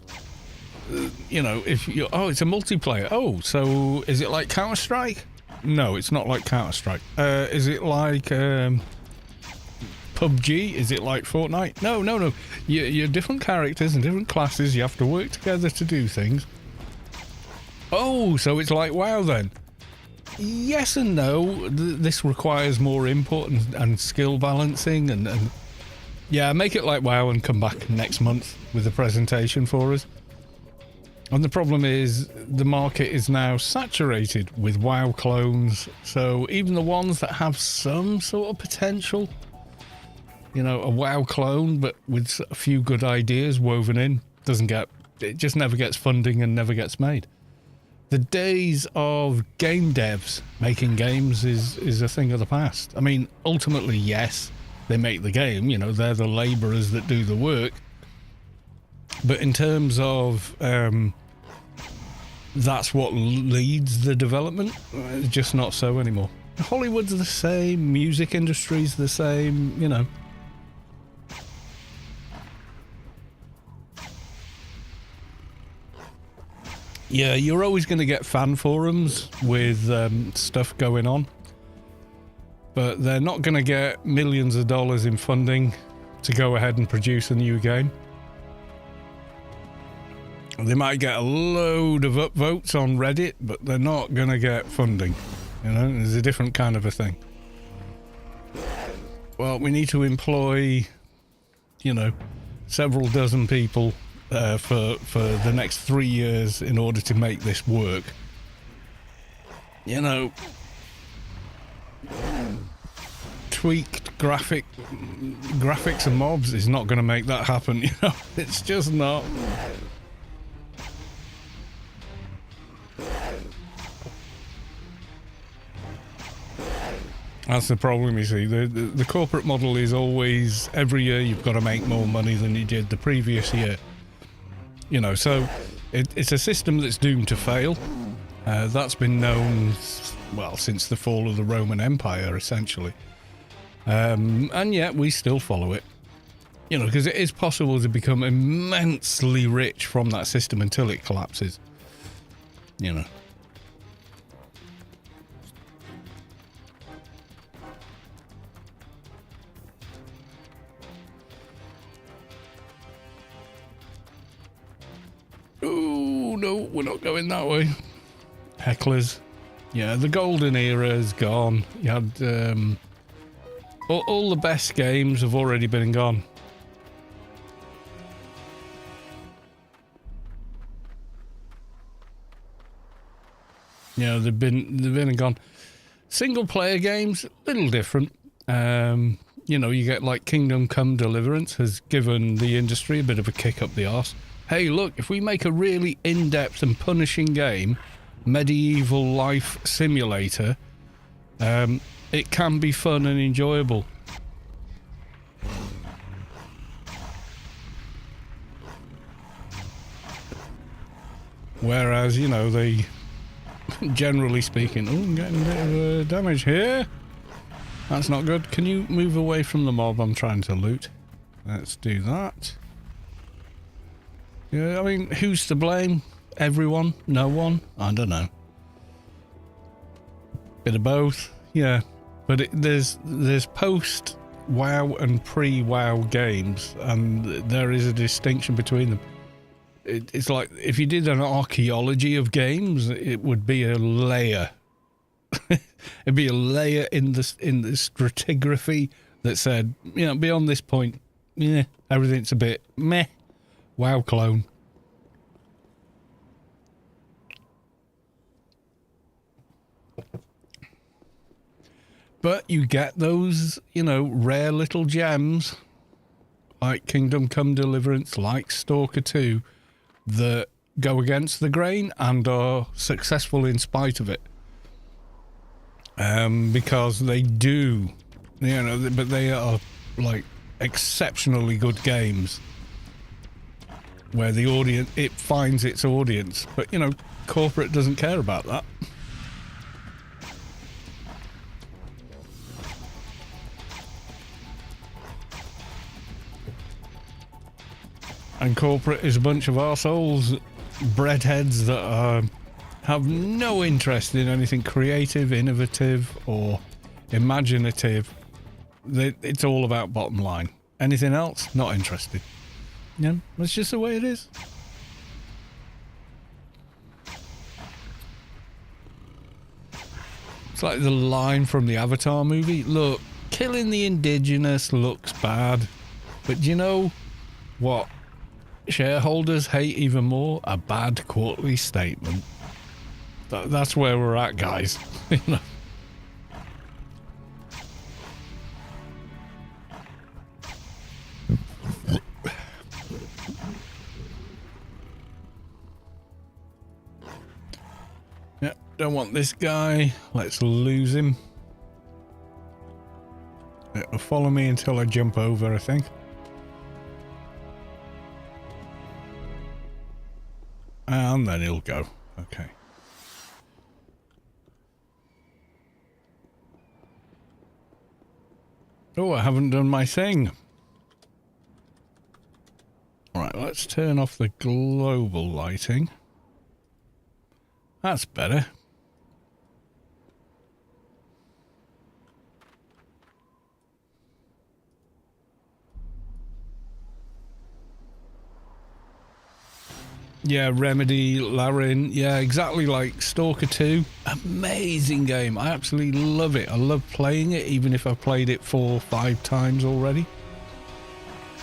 you know, if you, oh, it's a multiplayer. Oh, so is it like Counter-Strike? No, it's not like Counter-Strike. Is it like PUBG? Is it like Fortnite? No. You're different characters and different classes. You have to work together to do things. Oh, so it's like WoW then? Yes and no. This requires more input and skill balancing and Yeah, make it like WoW and come back next month with a presentation for us. And the problem is the market is now saturated with WoW clones, so even the ones that have some sort of potential, you know, a WoW clone but with a few good ideas woven in, it just never gets funding and never gets made. The days of game devs making games is a thing of the past. I mean, ultimately, yes, they make the game, you know, they're the laborers that do the work. But in terms of that's what leads the development, it's just not so anymore. Hollywood's the same, music industry's the same, you know. Yeah, you're always going to get fan forums with stuff going on. But they're not going to get millions of dollars in funding to go ahead and produce a new game. They might get a load of upvotes on Reddit, but they're not going to get funding. You know, there's a different kind of a thing. Well, we need to employ, you know, several dozen people for the next 3 years in order to make this work. You know, tweaked graphics and mobs is not going to make that happen. You know, it's just not. That's the problem, you see. The corporate model is always, every year you've got to make more money than you did the previous year. You know, so it's a system that's doomed to fail. That's been known, well, since the fall of the Roman Empire, essentially. And yet we still follow it. You know, because it is possible to become immensely rich from that system until it collapses. You know. Oh, no, we're not going that way. Hecklers. Yeah, the golden era is gone. You had, all the best games have already been and gone. Yeah, they've been and gone. Single player games, a little different. You know, you get like Kingdom Come Deliverance has given the industry a bit of a kick up the arse. Hey, look, if we make a really in-depth and punishing game, medieval life simulator, it can be fun and enjoyable. Whereas, you know, they, generally speaking, oh, I'm getting a bit of damage here. That's not good. Can you move away from the mob I'm trying to loot? Let's do that. Yeah, I mean, who's to blame? Everyone? No one? I don't know. Bit of both, yeah. But there's post WoW and pre-WoW games, and there is a distinction between them. It's like if you did an archaeology of games, it would be a layer. It'd be a layer in the stratigraphy that said, you know, beyond this point, yeah, everything's a bit meh. WoW clone. But you get those, you know, rare little gems like Kingdom Come Deliverance, like Stalker 2, that go against the grain and are successful in spite of it. Because they do, you know, but they are like exceptionally good games where the audience, it finds its audience. But, you know, corporate doesn't care about that. And corporate is a bunch of arseholes, breadheads that have no interest in anything creative, innovative, or imaginative. It's all about bottom line. Anything else, not interested. Yeah, that's just the way it is. It's like the line from the Avatar movie. Look, killing the indigenous looks bad. But do you know what shareholders hate even more? A bad quarterly statement. That's where we're at, guys. You know. Yeah, don't want this guy. Let's lose him. It'll follow me until I jump over, I think. And then he'll go. Okay. Oh, I haven't done my thing. Right, let's turn off the global lighting. That's better. Yeah, Remedy, Larin. Yeah, exactly like Stalker 2. Amazing game. I absolutely love it. I love playing it, even if I've played it 4 or 5 times already.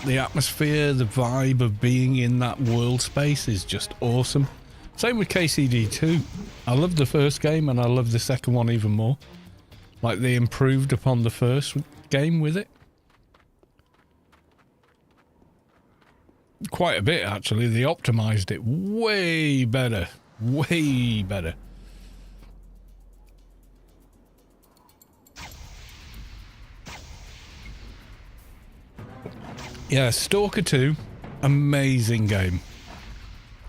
The atmosphere, the vibe of being in that world space is just awesome. Same with KCD 2. I love the first game and I love the second one even more. Like they improved upon the first game with it. Quite a bit, actually. They optimized it way better. Way better. Yeah, Stalker 2, amazing game.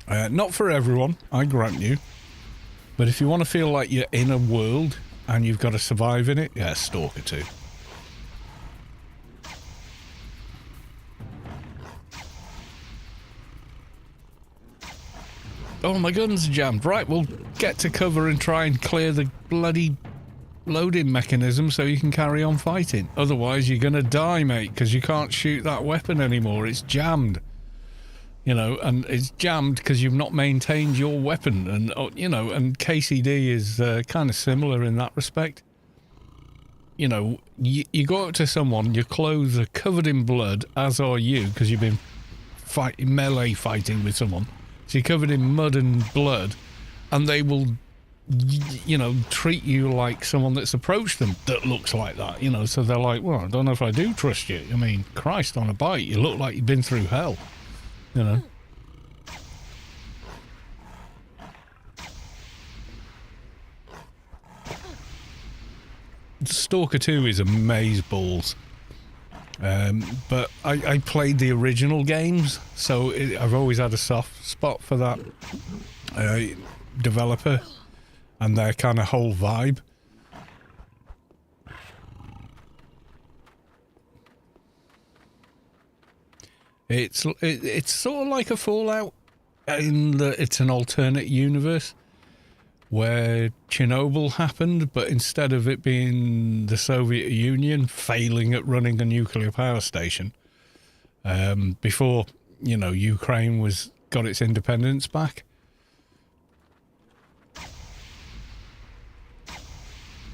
Not for everyone, I grant you. But if you want to feel like you're in a world and you've got to survive in it, yeah, Stalker 2. Oh, my gun's jammed. Right, we'll get to cover and try and clear the bloody loading mechanism so you can carry on fighting. Otherwise, you're going to die, mate, because you can't shoot that weapon anymore. It's jammed. You know, and it's jammed because you've not maintained your weapon. And, you know, and KCD is kind of similar in that respect. You know, you go up to someone, your clothes are covered in blood, as are you, because you've been melee fighting with someone. So you're covered in mud and blood, and they will, you know, treat you like someone that's approached them that looks like that, you know. So they're like, well, I don't know if I do trust you. I mean, Christ on a bike, you look like you've been through hell, you know. Stalker 2 is amazeballs. But I played the original games, so I've always had a soft spot for that developer and their kind of whole vibe. It's sort of like a Fallout in that it's an alternate universe where Chernobyl happened, but instead of it being the Soviet Union failing at running a nuclear power station, before, you know, Ukraine got its independence back.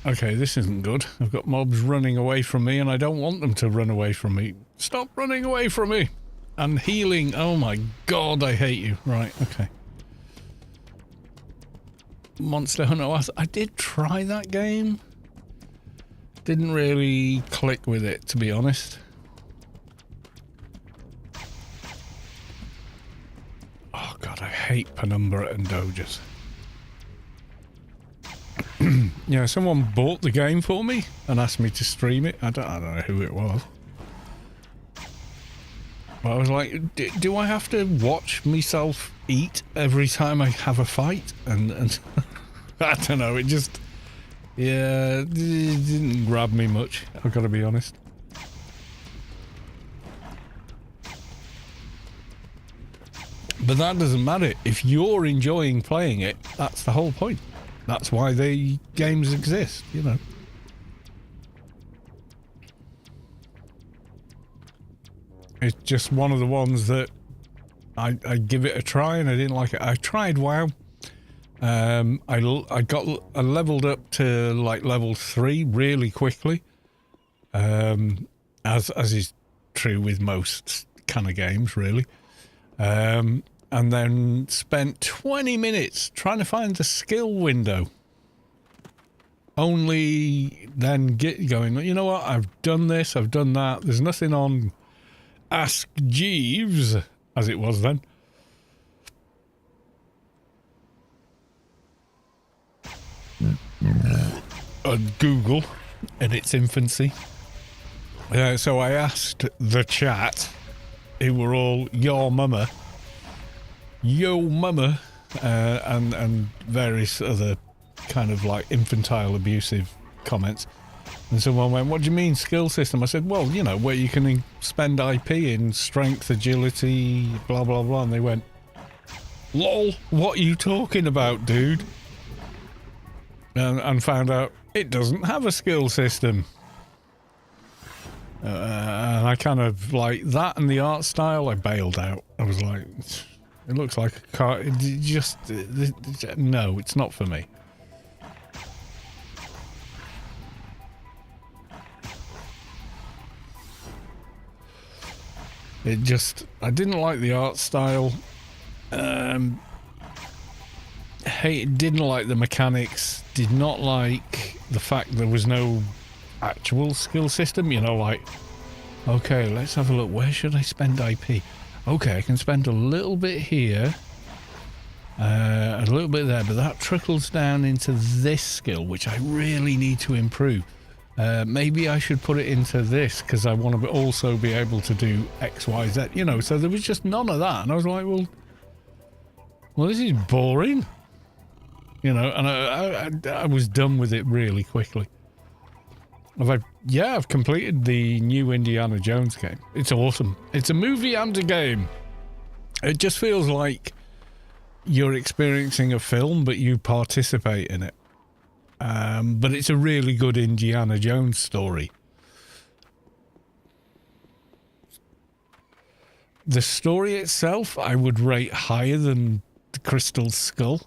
Okay, this isn't good. I've got mobs running away from me and I don't want them to run away from me. Stop running away from me! And healing, oh my god, I hate you. Right, okay. Monster Hunter. I did try that game. Didn't really click with it, to be honest. Oh god, I hate Penumbra and Doges. Yeah, someone bought the game for me and asked me to stream it. I don't know who it was. But I was like, do I have to watch myself eat every time I have a fight? And I don't know, it just, yeah, it didn't grab me much, I've got to be honest. But that doesn't matter. If you're enjoying playing it, that's the whole point. That's why the games exist, you know. It's just one of the ones that I give it a try and I didn't like it. I tried WoW. I leveled up to like level 3 really quickly. As is true with most kind of games, really. And then spent 20 minutes trying to find the skill window. Only then going, you know what, I've done this, I've done that. There's nothing on Ask Jeeves, as it was then. Google in its infancy. So I asked the chat, who were all your mama, yo mama, and various other kind of like infantile abusive comments. And someone went, what do you mean skill system? I said, well, you know, where you can spend IP in strength, agility, blah blah blah. And they went, lol, what are you talking about, dude? And found out it doesn't have a skill system. And I kind of like that, and the art style, I bailed out. I was like, it looks like a car. No, it's not for me. I didn't like the art style. Didn't like the mechanics. Did not like the fact there was no actual skill system. You know, like, okay, let's have a look. Where should I spend IP? Okay, I can spend a little bit here, a little bit there, but that trickles down into this skill, which I really need to improve. Maybe I should put it into this because I want to also be able to do X, Y, Z. You know, so there was just none of that, and I was like, well, this is boring. You know, and I was done with it really quickly. I've completed the new Indiana Jones game. It's awesome. It's a movie and a game. It just feels like you're experiencing a film, but you participate in it. But it's a really good Indiana Jones story. The story itself, I would rate higher than the Crystal Skull.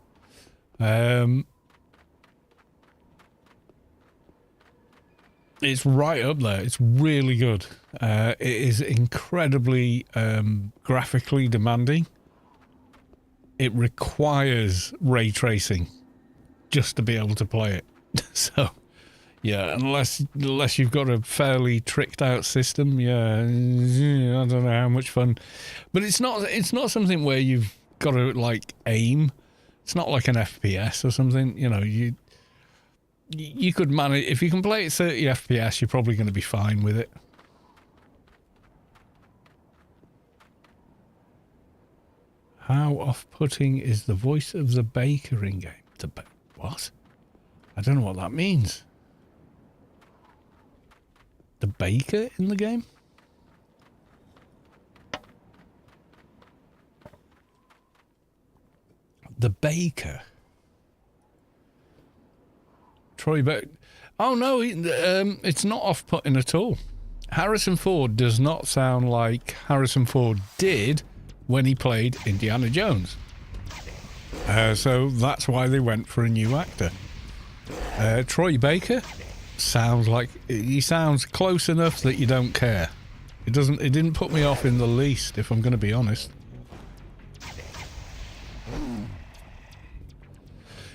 It's right up there. It's really good. It is incredibly graphically demanding. It requires ray tracing just to be able to play it. So, yeah, unless you've got a fairly tricked out system, yeah, I don't know how much fun. But it's not something where you've got to like aim. It's not like an FPS or something. You know, you could manage. If you can play it 30 FPS, you're probably going to be fine with it. How off-putting is the voice of the baker in game? What? I don't know what that means. The baker in the game? The baker. Troy Baker. Oh no, it's not off-putting at all. Harrison Ford does not sound like Harrison Ford did when he played Indiana Jones. So that's why they went for a new actor. Troy Baker sounds like he sounds close enough that you don't care. It didn't put me off in the least, if I'm going to be honest.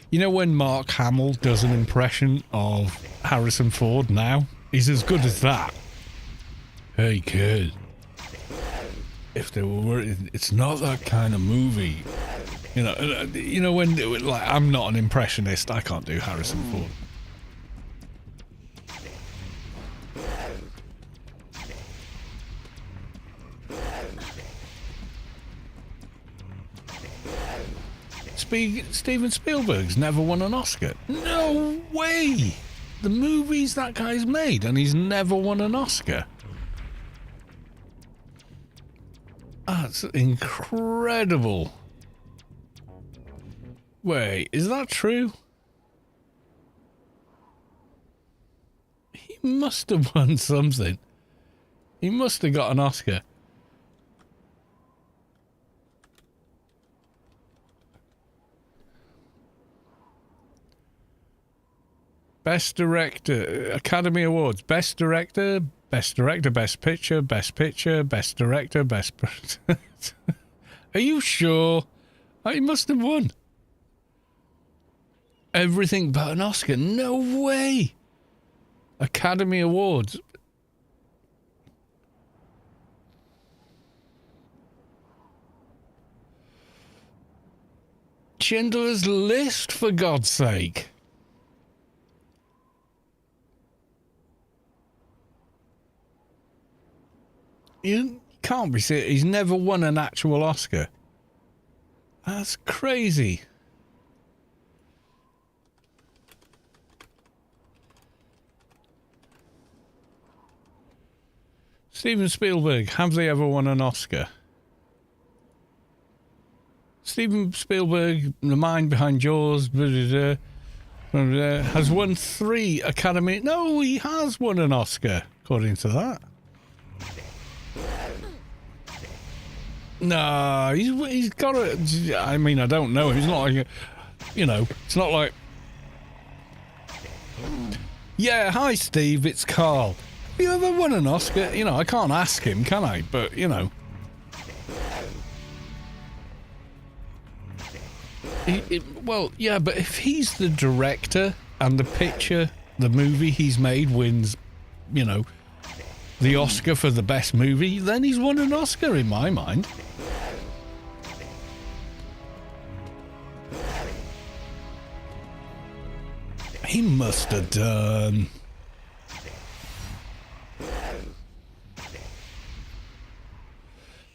You know when Mark Hamill does an impression of Harrison Ford now? He's as good as that. Hey kid, if there were, it's not that kind of movie. You know when like I'm not an impressionist. I can't do Harrison Ford. Steven Spielberg's never won an Oscar. No way! The movies that guy's made, and he's never won an Oscar. That's incredible. Wait, is that true? He must have won something. He must have got an Oscar. Best Director, Academy Awards. Best Director, Best director, best picture, best director, best... Are you sure? He must have won. Everything but an Oscar. No way. Academy Awards. Schindler's List, for God's sake. You can't be serious. He's never won an actual Oscar. That's crazy. Steven Spielberg, have they ever won an Oscar? Steven Spielberg, the mind behind Jaws, has won 3 Academy... No, he has won an Oscar, according to that. No, he's got a... I mean, I don't know. He's not like... You know, it's not like... Yeah, hi, Steve, it's Carl. Have you ever won an Oscar? You know, I can't ask him, can I? But, you know... Well, yeah, but if he's the director and the picture, the movie he's made wins, you know, the Oscar for the best movie, then he's won an Oscar in my mind. He must have done.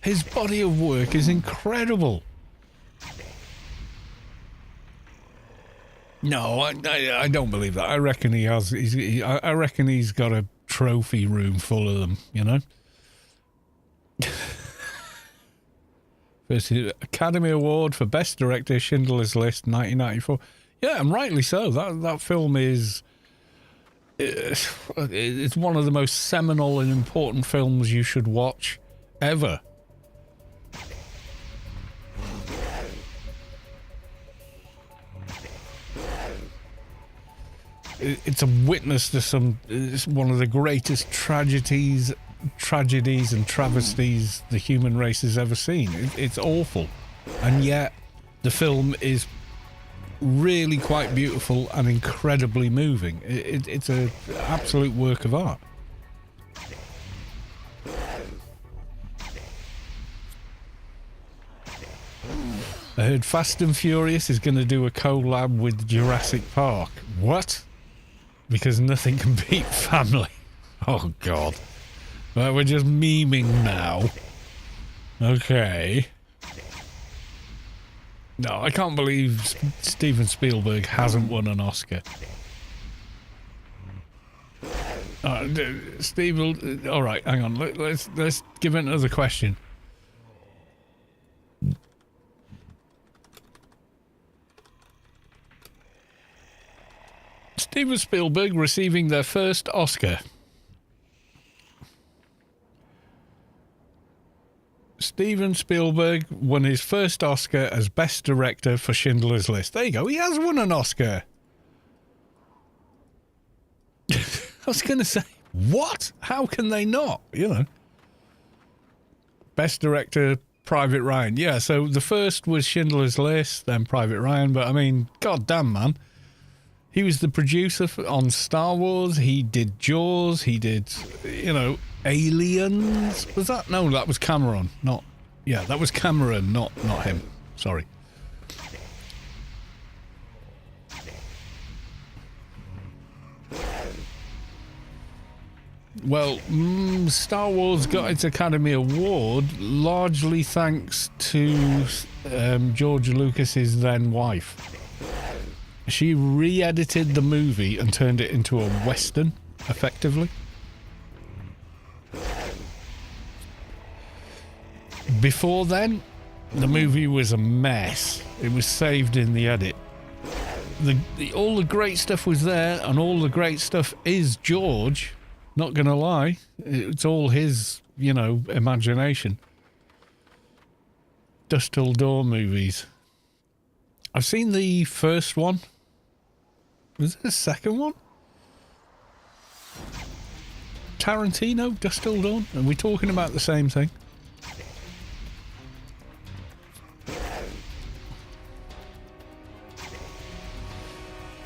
His body of work is incredible. No, I don't believe that. I reckon he has. I reckon he's got a trophy room full of them. You know. First Academy Award for Best Director, Schindler's List, 1994. Yeah, and rightly so. That film is. It's one of the most seminal and important films you should watch ever. It's a witness to it's one of the greatest tragedies and travesties the human race has ever seen. It's awful. And yet, the film is really quite beautiful and incredibly moving. It's an absolute work of art. I heard Fast and Furious is going to do a collab with Jurassic Park. What? Because nothing can beat family. Oh, God. Well, we're just memeing now. Okay. No, I can't believe Steven Spielberg hasn't won an Oscar. Steve, all right, hang on. Let's give it another question. Steven Spielberg receiving their first Oscar. Steven Spielberg won his first Oscar as Best Director for Schindler's List. There you go. He has won an Oscar. I was going to say, what? How can they not? You know. Best Director, Private Ryan. Yeah, so the first was Schindler's List, then Private Ryan. But, I mean, goddamn, man. He was the producer on Star Wars. He did Jaws. He did, you know, Aliens. Was that? No, that was Cameron. Not. Yeah, that was Cameron, not him. Sorry. Well, Star Wars got its Academy Award largely thanks to George Lucas's then wife. She re-edited the movie and turned it into a Western, effectively. Before then, the movie was a mess. It was saved in the edit. All the great stuff was there, and all the great stuff is George. Not gonna lie. It's all his, you know, imagination. Dusk Till Dawn movies. I've seen the first one. Was there a second one? Tarantino, Dusk Till Dawn? Are we talking about the same thing?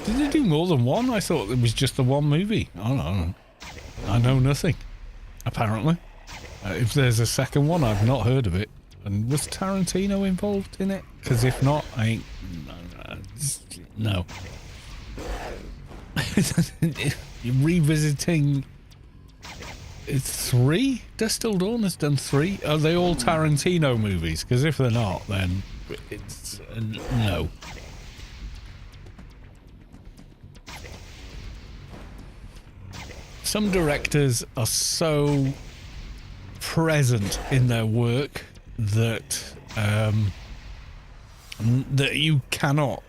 Did they do more than one? I thought it was just the one movie. I don't know. I know nothing, apparently. If there's a second one, I've not heard of it. And was Tarantino involved in it? Because if not, I ain't... No. You're revisiting... It's 3? Dusk Till Dawn has done 3? Are they all Tarantino movies? Because if they're not, then it's... no. Some directors are so present in their work that that you cannot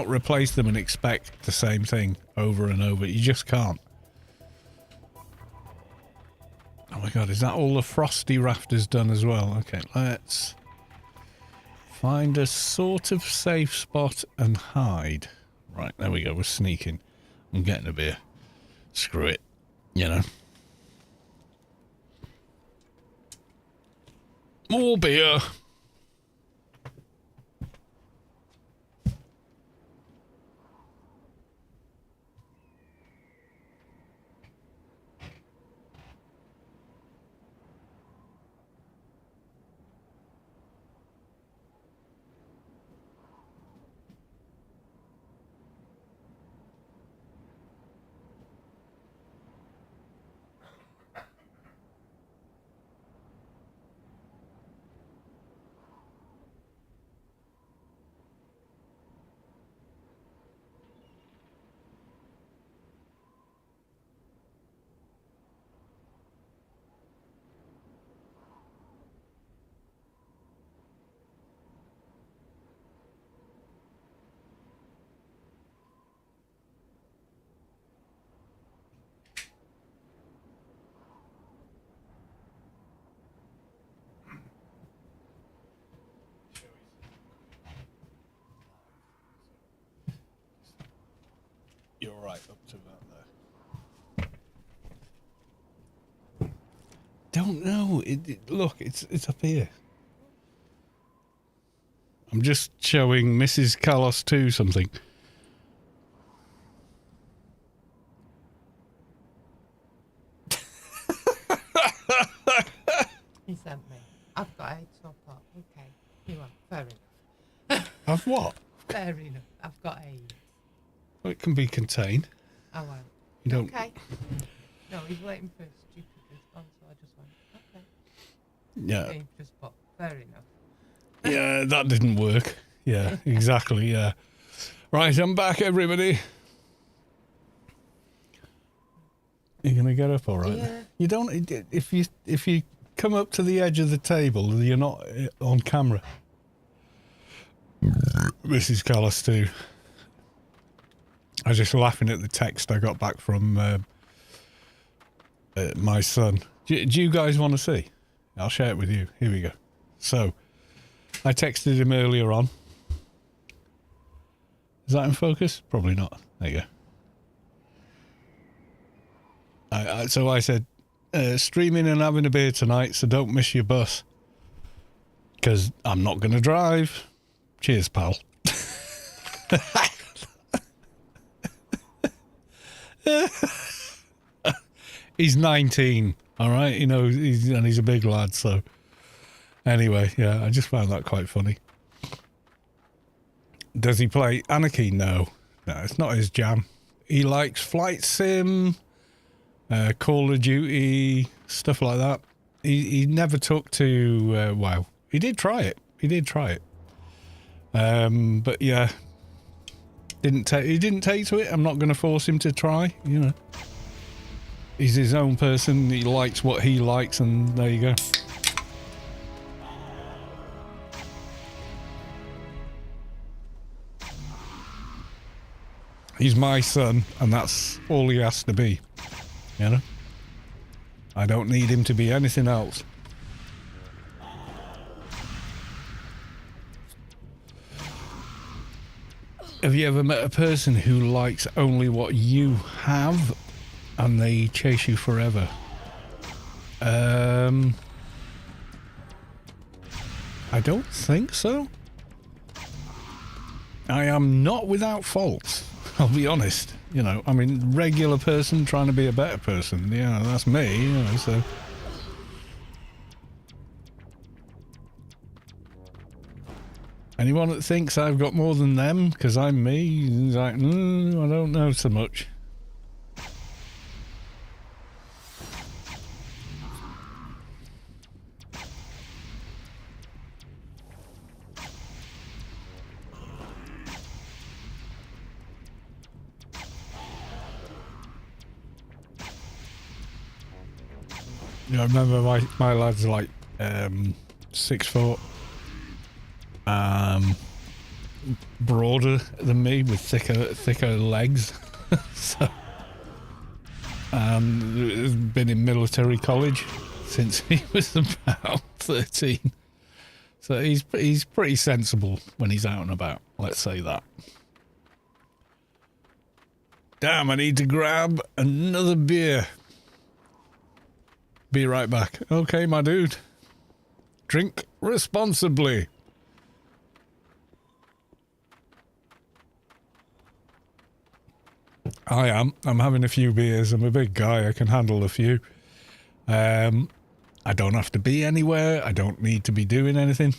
replace them and expect the same thing over and over. You just can't. Oh my god, is that all the frosty rafters done as well? Okay, let's find a sort of safe spot and hide. Right, there we go, we're sneaking. I'm getting a beer. Screw it, you know. More beer. You're right up to that there. Don't know. Look, it's up here. I'm just showing Mrs. Carlos 2 something. He sent me. I've got 8 so far. Okay. You are. Fair enough. Of what? Fair enough. I've got 8. Well, it can be contained. I won't. You don't. Okay. No, he's waiting for a stupid response, so I just went, okay. Yeah. He just put, fair enough. Yeah, that didn't work. Yeah, exactly. Yeah. Right, I'm back, everybody. You're gonna get up, all right? Yeah. You don't. If you come up to the edge of the table, you're not on camera. Mrs. Callis too. I was just laughing at the text I got back from my son. Do you guys want to see? I'll share it with you. Here we go. So, I texted him earlier on. Is that in focus? Probably not. There you go. So I said, streaming and having a beer tonight, so don't miss your bus. Because I'm not going to drive. Cheers, pal. He's 19, all right? You know, he's a big lad, so... Anyway, yeah, I just found that quite funny. Does he play Anarchy? No. No, it's not his jam. He likes Flight Sim, Call of Duty, stuff like that. He never took to WoW. He did try it. But yeah, he didn't take to it. I'm not going to force him to try, you know. He's his own person. He likes what he likes, and there you go. He's my son, and that's all he has to be, you know? I don't need him to be anything else. Have you ever met a person who likes only what you have and they chase you forever. I don't think so. I am not without faults, I'll be honest. You know, I mean, regular person trying to be a better person. Yeah, that's me, you know, so... Anyone that thinks I've got more than them because I'm me, is like, I don't know so much. Yeah, I remember my lad's like 6 foot, broader than me with thicker legs. So, has been in military college since he was about 13. So he's pretty sensible when he's out and about. Let's say that. Damn, I need to grab another beer. Be right back. Okay, my dude. Drink responsibly. I am. I'm having a few beers. I'm a big guy. I can handle a few. I don't have to be anywhere. I don't need to be doing anything.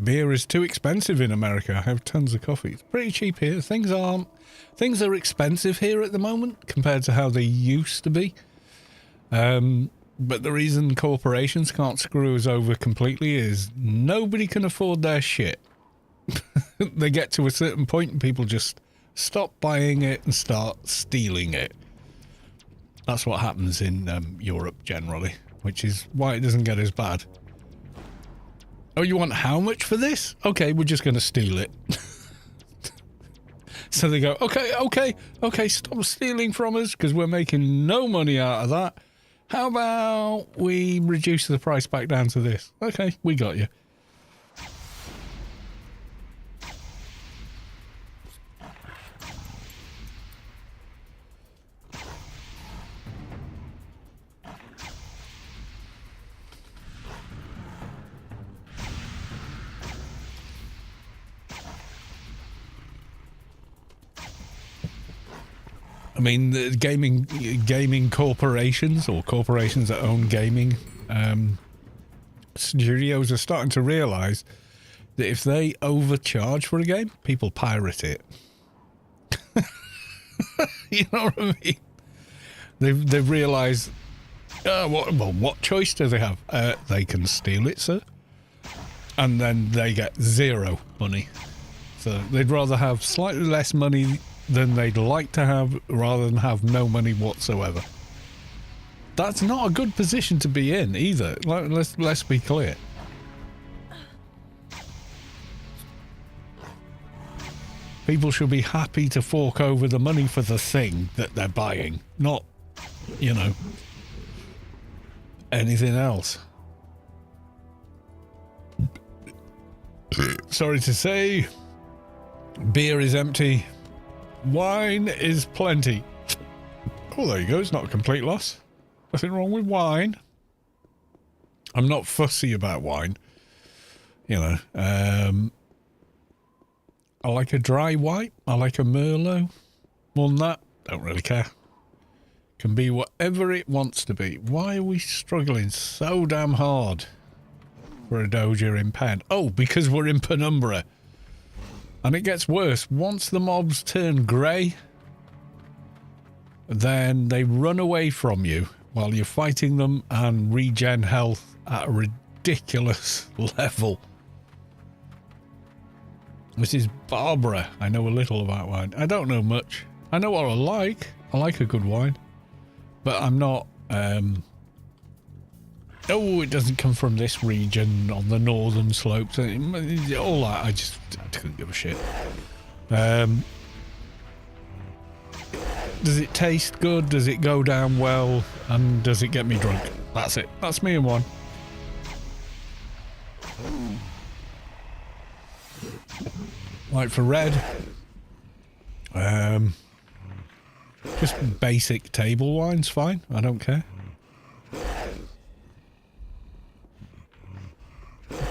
Beer is too expensive in America. I have tons of coffee. It's pretty cheap here. Things are expensive here at the moment compared to how they used to be. But the reason corporations can't screw us over completely is nobody can afford their shit. They get to a certain point and people just stop buying it and start stealing it. That's what happens in Europe generally, which is why it doesn't get as bad. Oh, you want how much for this? Okay, we're just going to steal it. So they go, okay, stop stealing from us because we're making no money out of that. How about we reduce the price back down to this? Okay, we got you. I mean, the gaming corporations or corporations that own gaming studios are starting to realise that if they overcharge for a game, people pirate it. You know what I mean? They've realised, what choice do they have? They can steal it, sir, and then they get zero money. So they'd rather have slightly less money than they'd like to have rather than have no money whatsoever. That's not a good position to be in either. Let's be clear. People should be happy to fork over the money for the thing that they're buying, not, you know, anything else. Sorry to say, beer is empty. Wine is plenty. Oh, there you go. It's not a complete loss. Nothing wrong with wine. I'm not fussy about wine. You know, I like a dry white. I like a Merlot. More than that, don't really care. Can be whatever it wants to be. Why are we struggling so damn hard for a Doja in pen? Oh, because we're in Penumbra. And it gets worse. Once the mobs turn grey, then they run away from you while you're fighting them and regen health at a ridiculous level. This is Barbara. I know a little about wine. I don't know much. I know what I like. I like a good wine. But I'm not... oh, it doesn't come from this region on the northern slopes. All that, I couldn't give a shit. Does it taste good? Does it go down well? And does it get me drunk? That's it. That's me in one. Like for red, Just basic table wine's fine. I don't care.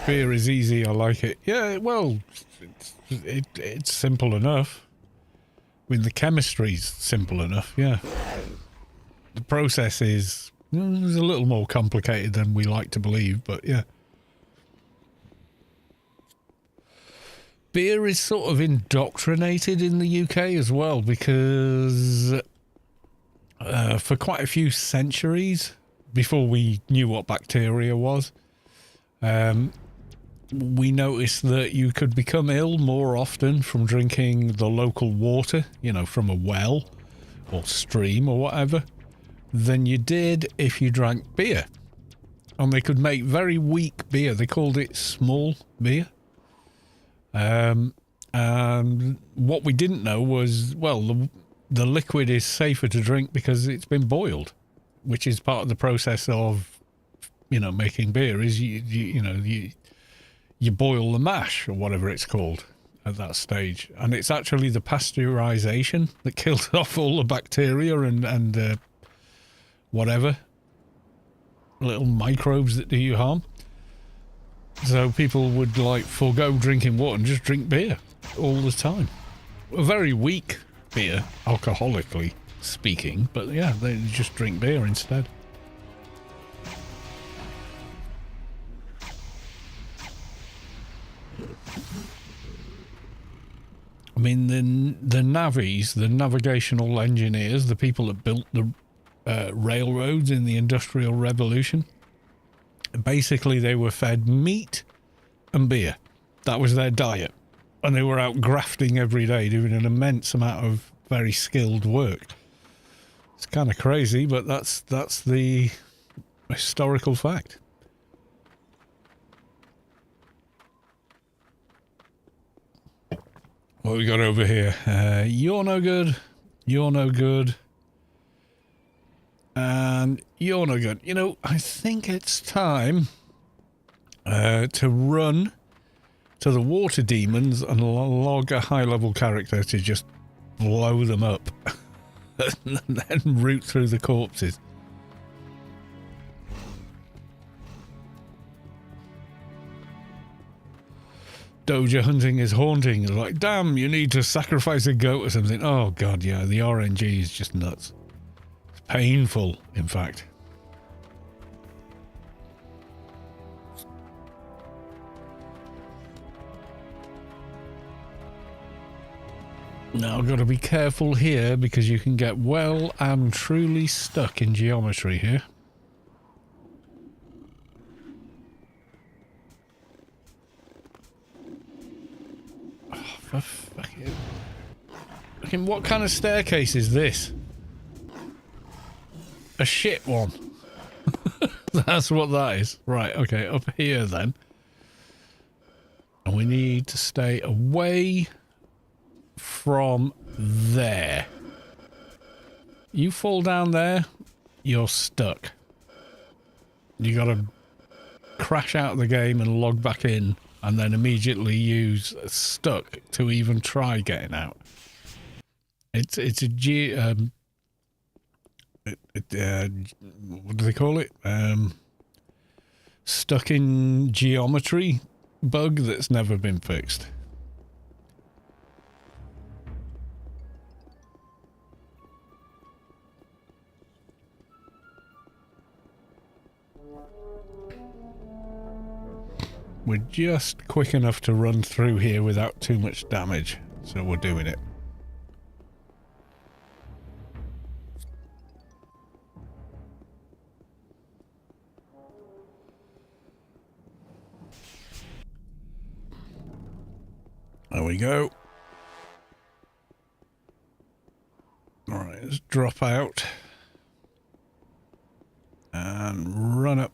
Beer is easy. I like it. Yeah, well, it's simple enough. I mean, the chemistry's simple enough, yeah. The process is a little more complicated than we like to believe, but yeah. Beer is sort of indoctrinated in the UK as well, because for quite a few centuries, before we knew what bacteria was, we noticed that you could become ill more often from drinking the local water, you know, from a well or stream or whatever, than you did if you drank beer. And they could make very weak beer. They called it small beer. And what we didn't know was, well, the liquid is safer to drink because it's been boiled, which is part of the process of, you know, making beer. Is you boil the mash or whatever it's called at that stage, and it's actually the pasteurization that kills off all the bacteria and whatever little microbes that do you harm. So people would like forego drinking water and just drink beer all the time. A very weak beer, alcoholically speaking, but yeah, they just drink beer instead. I mean, the navvies, the navigational engineers, the people that built the railroads in the Industrial Revolution, basically they were fed meat and beer. That was their diet. And they were out grafting every day, doing an immense amount of very skilled work. It's kind of crazy, but that's the historical fact. What we got over here? You're no good. You're no good. And you're no good. You know, I think it's time to run to the water demons and log a high-level character to just blow them up. And then root through the corpses. Doja hunting is haunting. Like, damn, you need to sacrifice a goat or something. Oh, God, yeah, the RNG is just nuts. It's painful, in fact. Now, I've got to be careful here because you can get well and truly stuck in geometry here. Fucking what kind of staircase is this? A shit one. That's what that is. Right, okay, up here then. And we need to stay away from there. You fall down there, you're stuck. You gotta crash out of the game and log back in, and then immediately use stuck to even try getting out. It's a what do they call it? Stuck in geometry bug that's never been fixed. We're just quick enough to run through here without too much damage, so we're doing it. There we go. Alright, let's drop out. And run up.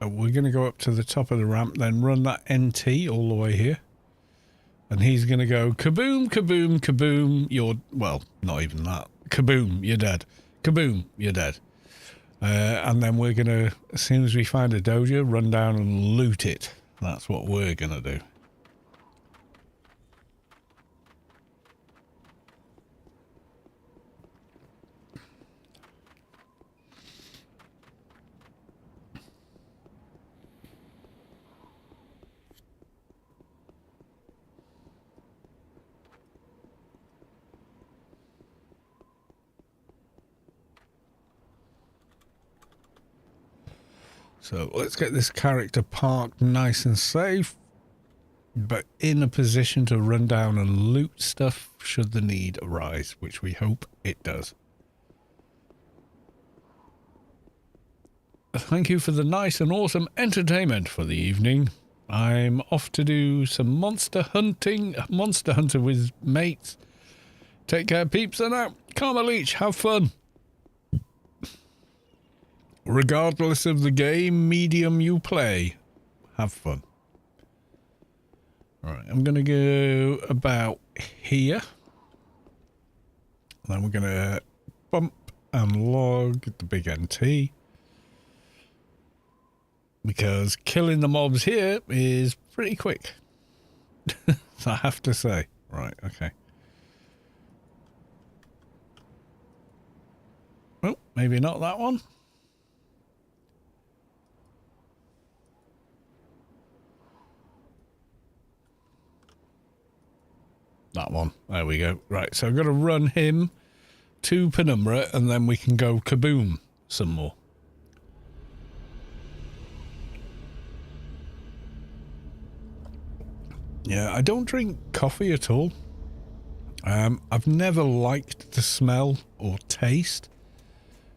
We're going to go up to the top of the ramp, then run that NT all the way here. And he's going to go kaboom, kaboom, kaboom. You're, well, not even that. Kaboom, you're dead. Kaboom, you're dead. And then we're going to, as soon as we find a doja, run down and loot it. That's what we're going to do. So let's get this character parked nice and safe, but in a position to run down and loot stuff should the need arise, which we hope it does. Thank you for the nice and awesome entertainment for the evening. I'm off to do some monster hunting with mates. Take care, peeps, and out. Karma Leech, have fun. Regardless of the game medium you play, have fun. Alright, I'm going to go about here. Then we're going to bump and log the big NT. Because killing the mobs here is pretty quick. I have to say. Right, okay. Oh, maybe not that one. That one. There we go. Right, so I've got to run him to Penumbra and then we can go kaboom some more. Yeah, I don't drink coffee at all. I've never liked the smell or taste.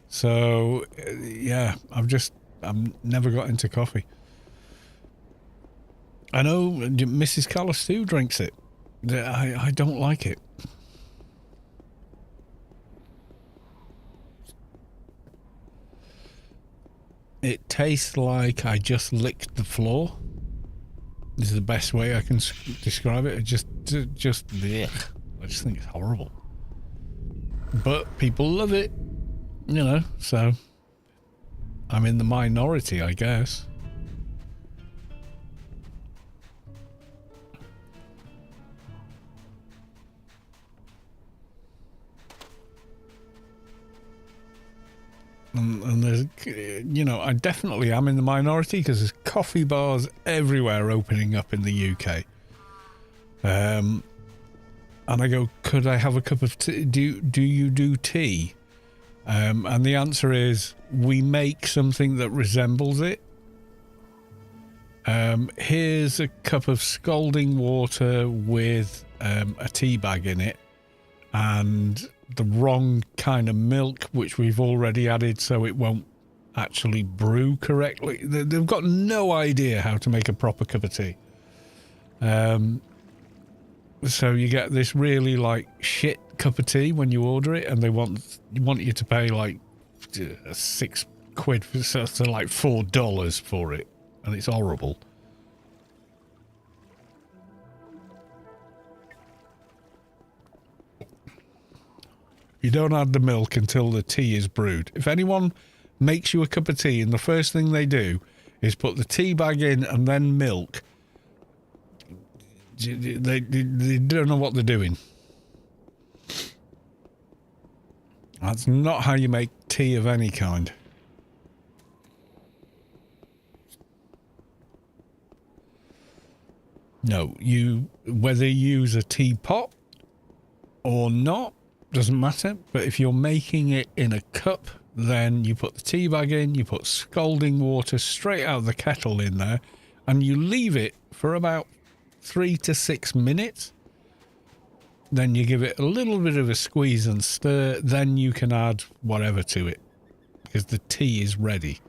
So, yeah, I've never got into coffee. I know Mrs. Callis too drinks it. I don't like it. It tastes like I just licked the floor. This is the best way I can describe it. It just blech. I just think it's horrible. But people love it, you know, so I'm in the minority, I guess. And there's, you know, I definitely am in the minority because there's coffee bars everywhere opening up in the UK. And I go, could I have a cup of tea? Do you do tea? And the answer is, we make something that resembles it. Here's a cup of scalding water with a tea bag in it. And the wrong kind of milk, which we've already added so it won't actually brew correctly. They've got no idea how to make a proper cup of tea. So you get this really like shit cup of tea when you order it, and they want you to pay like £6 so like $4 for it, and it's horrible. You don't add the milk until the tea is brewed. If anyone makes you a cup of tea and the first thing they do is put the tea bag in and then milk, they don't know what they're doing. That's not how you make tea of any kind. No, whether you use a teapot or not, doesn't matter, but if you're making it in a cup, then you put the tea bag in, you put scalding water straight out of the kettle in there, and you leave it for about 3 to 6 minutes. Then you give it a little bit of a squeeze and stir, then you can add whatever to it, because the tea is ready.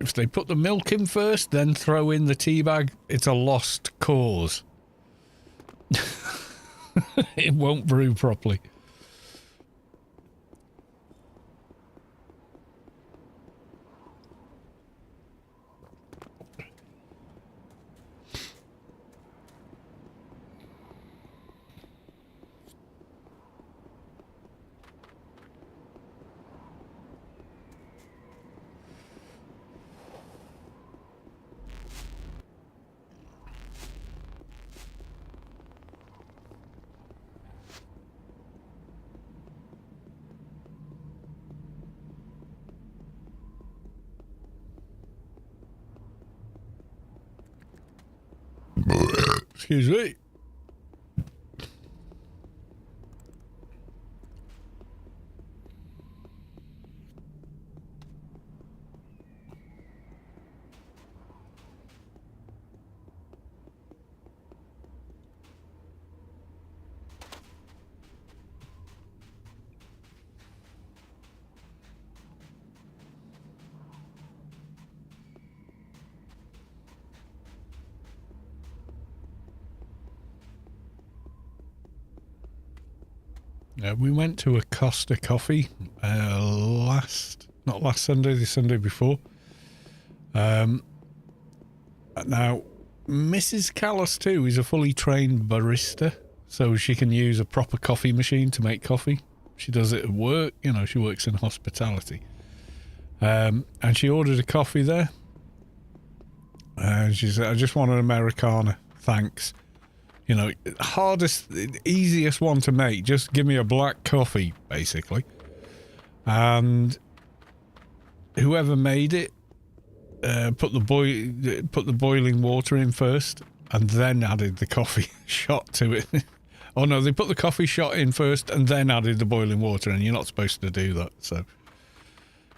If they put the milk in first, then throw in the tea bag, it's a lost cause. It won't brew properly. Excuse me. We went to a Costa Coffee not last Sunday, the Sunday before. Now, Mrs. Callis too is a fully trained barista, so she can use a proper coffee machine to make coffee. She does it at work, you know, she works in hospitality. And she ordered a coffee there. And she said, I just want an Americano, thanks. You know, easiest one to make, just give me a black coffee, basically. And whoever made it, put the boiling water in first, and then added the coffee shot to it. Oh no, they put the coffee shot in first, and then added the boiling water, and you're not supposed to do that. So,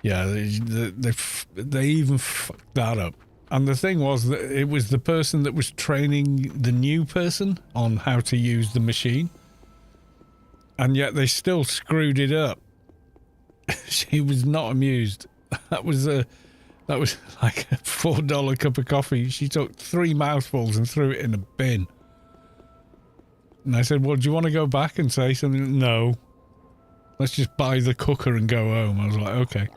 yeah, they even fucked that up. And the thing was that it was the person that was training the new person on how to use the machine, and yet they still screwed it up. She was not amused. That was like a $4 cup of coffee. She took 3 mouthfuls and threw it in a bin. And I said, well, do you want to go back and say something? No. Let's just buy the cooker and go home. I was like, okay.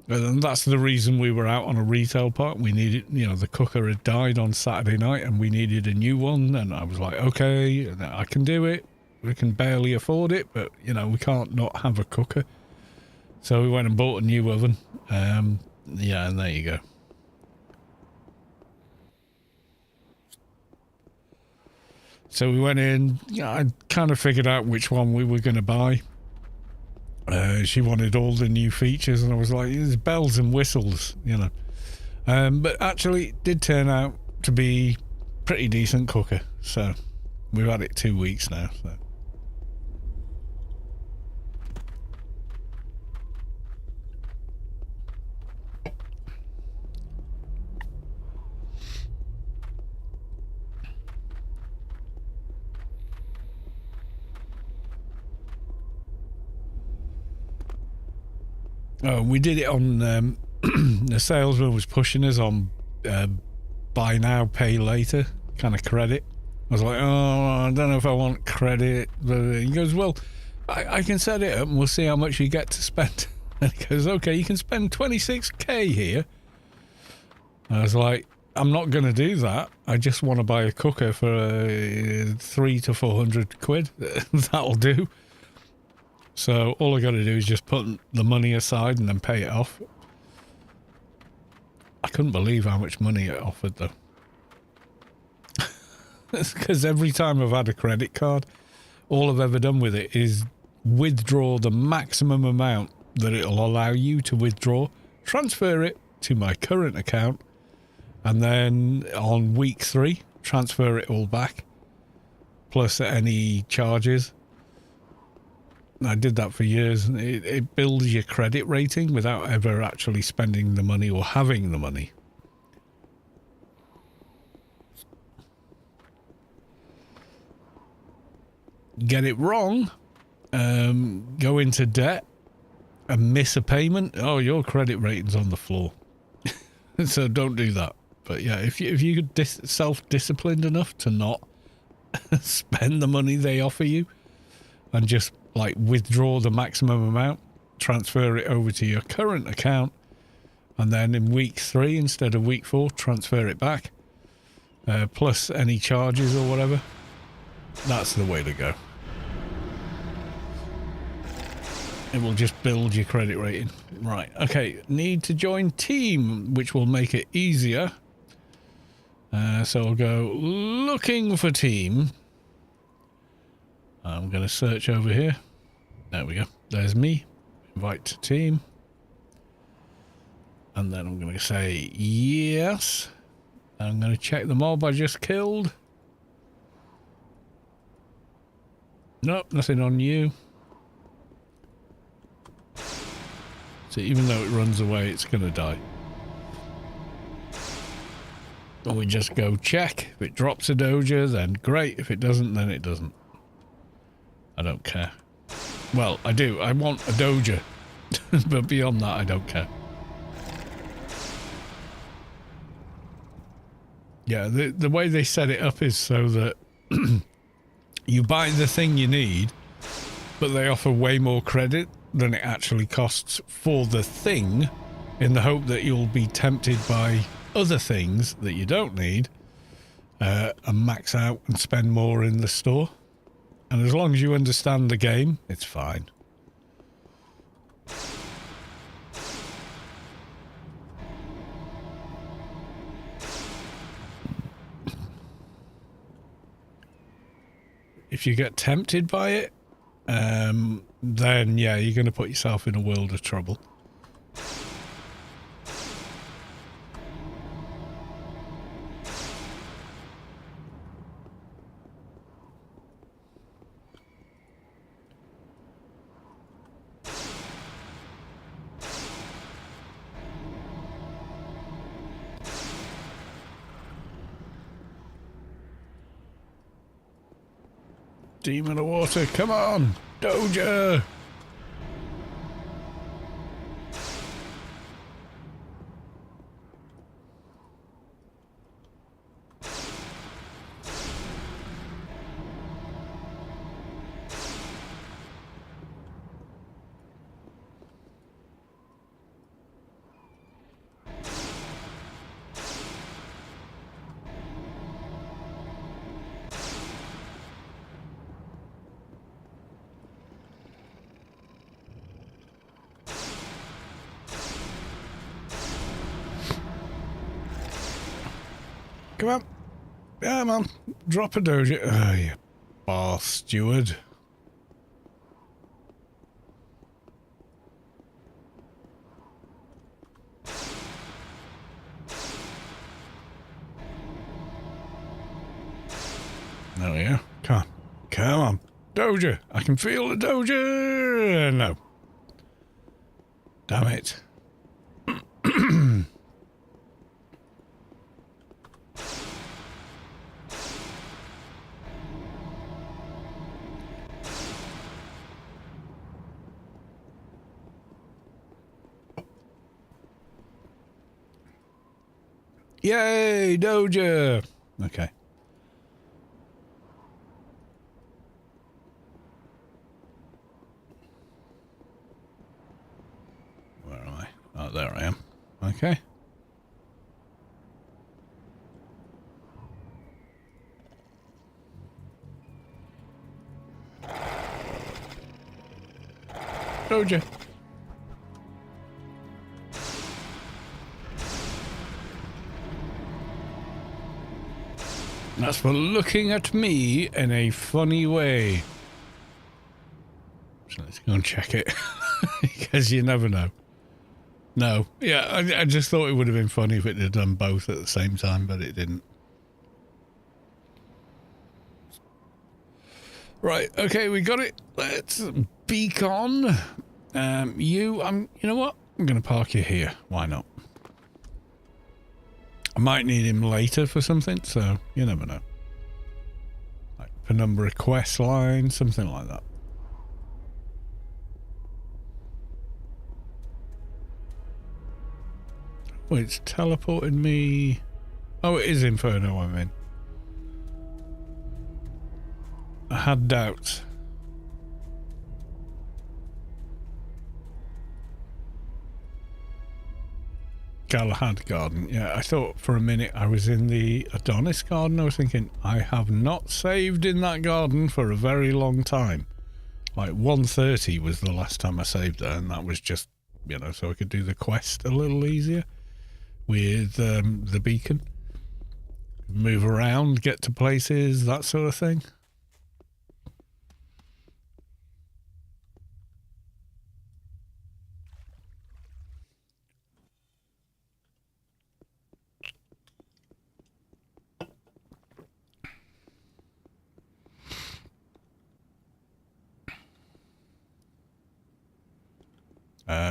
And that's the reason we were out on a retail park. We needed, you know, the cooker had died on Saturday night and we needed a new one. And I was like, okay, I can do it. We can barely afford it, but, you know, we can't not have a cooker. So we went and bought a new oven. Yeah, and there you go. So we went in. Yeah, I kind of figured out which one we were going to buy. She wanted all the new features, and I was like, there's bells and whistles, you know. But actually, it did turn out to be pretty decent cooker. So we've had it 2 weeks now. So. Oh, we did it on, the salesman was pushing us on buy now, pay later kind of credit. I was like, oh, I don't know if I want credit. But he goes, well, I can set it up and we'll see how much you get to spend. And he goes, okay, you can spend 26k here. I was like, I'm not going to do that. I just want to buy a cooker for 300 to 400 quid. That'll do. So all I got to do is just put the money aside and then pay it off. I couldn't believe how much money it offered though. Because every time I've had a credit card, all I've ever done with it is withdraw the maximum amount that it'll allow you to withdraw, transfer it to my current account, and then on week 3, transfer it all back, plus any charges. I did that for years, and it builds your credit rating without ever actually spending the money or having the money. Get it wrong, go into debt and miss a payment, oh, your credit rating's on the floor. So don't do that. But yeah, if you're self-disciplined enough to not spend the money they offer you and just like withdraw the maximum amount, transfer it over to your current account, and then in week 3 instead of week 4, transfer it back, plus any charges or whatever. That's the way to go. It will just build your credit rating. Right, okay, need to join team, which will make it easier. So I'll go looking for team. I'm going to search over here. There we go. There's me. Invite to team. And then I'm going to say yes. I'm going to check the mob I just killed. Nope, nothing on you. So even though it runs away, it's going to die. And we just go check. If it drops a doja, then great. If it doesn't, then it doesn't. I don't care. Well, I do. I want a doja. But beyond that, I don't care. Yeah, the way they set it up is so that you buy the thing you need, but they offer way more credit than it actually costs for the thing, in the hope that you'll be tempted by other things that you don't need and max out and spend more in the store. And as long as you understand the game, it's fine. If you get tempted by it, then yeah, you're going to put yourself in a world of trouble. Demon of water, come on! Doja! Come on. Come on. Drop a doja. Oh, you bar steward. There we go. Come on. Come on. Doja. I can feel the doja. No. Damn it. Yay, doja. Okay. Where am I? Oh, there I am. Okay. Doja. That's for looking at me in a funny way. So let's go and check it. Because you never know. No. Yeah, I just thought it would have been funny if it had done both at the same time, but it didn't. Right, okay, we got it. Let's beacon. You know what? I'm going to park you here. Why not? I might need him later for something, so you never know. Like penumbra quest line, something like that. Oh, it's teleported me. Oh, it is Inferno I'm in. I had doubts. Galahad Garden. Yeah, I thought for a minute I was in the Adonis Garden. I was thinking, I have not saved in that garden for a very long time. Like 1:30 was the last time I saved there, and that was just, you know, so I could do the quest a little easier with the beacon. Move around, get to places, that sort of thing.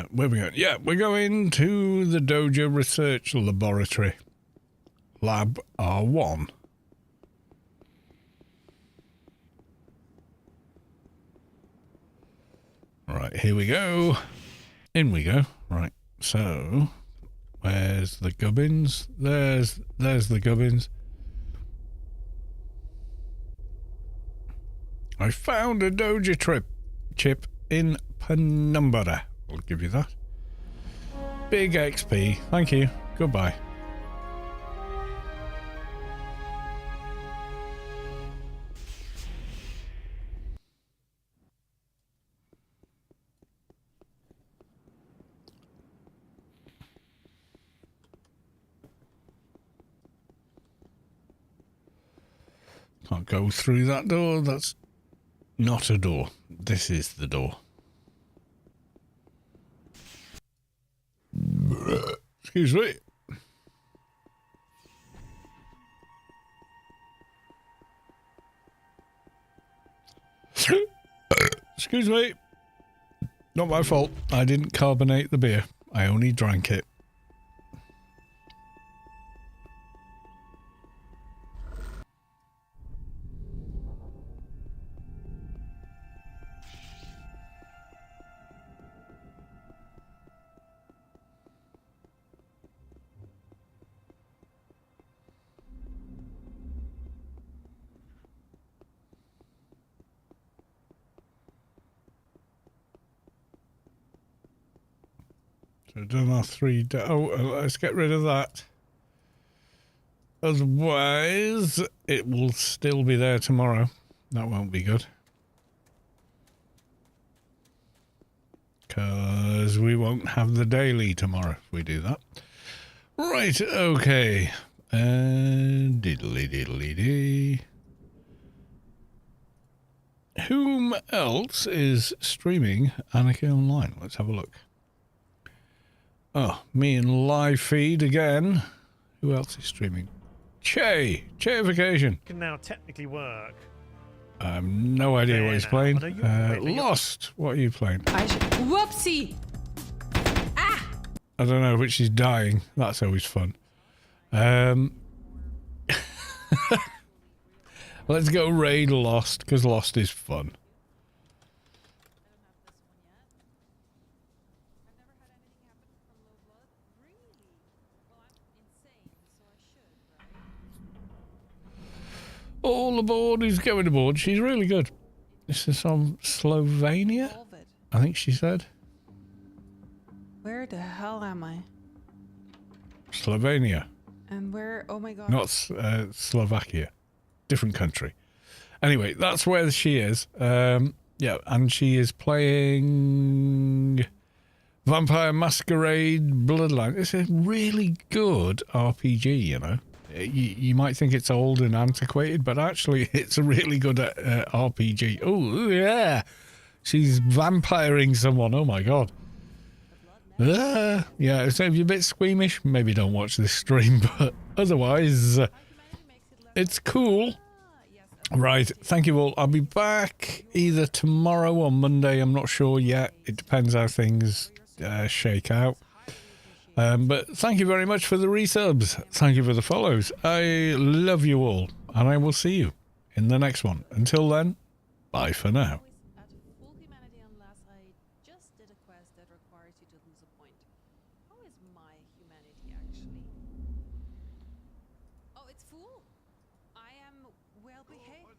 Where are we going? Yeah, we're going to the Doja Research Laboratory. Lab R1. Right, here we go. In we go. Right, so where's the gubbins? There's the gubbins. I found a Doja chip in Penumbra. I'll give you that. Big XP. Thank you. Goodbye. Can't go through that door. That's not a door. This is the door. Excuse me. Excuse me. Not my fault. I didn't carbonate the beer. I only drank it. So done our 3 let's get rid of that. Otherwise, it will still be there tomorrow. That won't be good. Because we won't have the daily tomorrow if we do that. Right, okay. Diddly diddly dee. Whom else is streaming Anarchy Online? Let's have a look. Oh, me in live feed again. Who else is streaming? Chaification. Can now technically work. I have no idea what he's playing. Lost. What are you playing? Whoopsie! Ah! I don't know which is dying. That's always fun. Let's go raid Lost, because Lost is fun. All aboard who's going aboard. She's really good. This is from Slovenia, I think she said. Where the hell am I? Slovenia. And where? Oh my god. Not Slovakia. Different country. Anyway, that's where she is. Yeah, and she is playing Vampire Masquerade Bloodline. It's a really good RPG, you know. You might think it's old and antiquated, but actually it's a really good RPG. Oh, yeah. She's vampiring someone. Oh, my God. Yeah, so if you're a bit squeamish, maybe don't watch this stream, but otherwise, it's cool. Right, thank you all. I'll be back either tomorrow or Monday. I'm not sure yet. It depends how things shake out. But thank you very much for the resubs. Thank you for the follows. I love you all, and I will see you in the next one. Until then, bye for now. At full humanity unless I just did a quest that requires you to lose a point. How is my humanity actually? Oh, it's full. I am well behaved.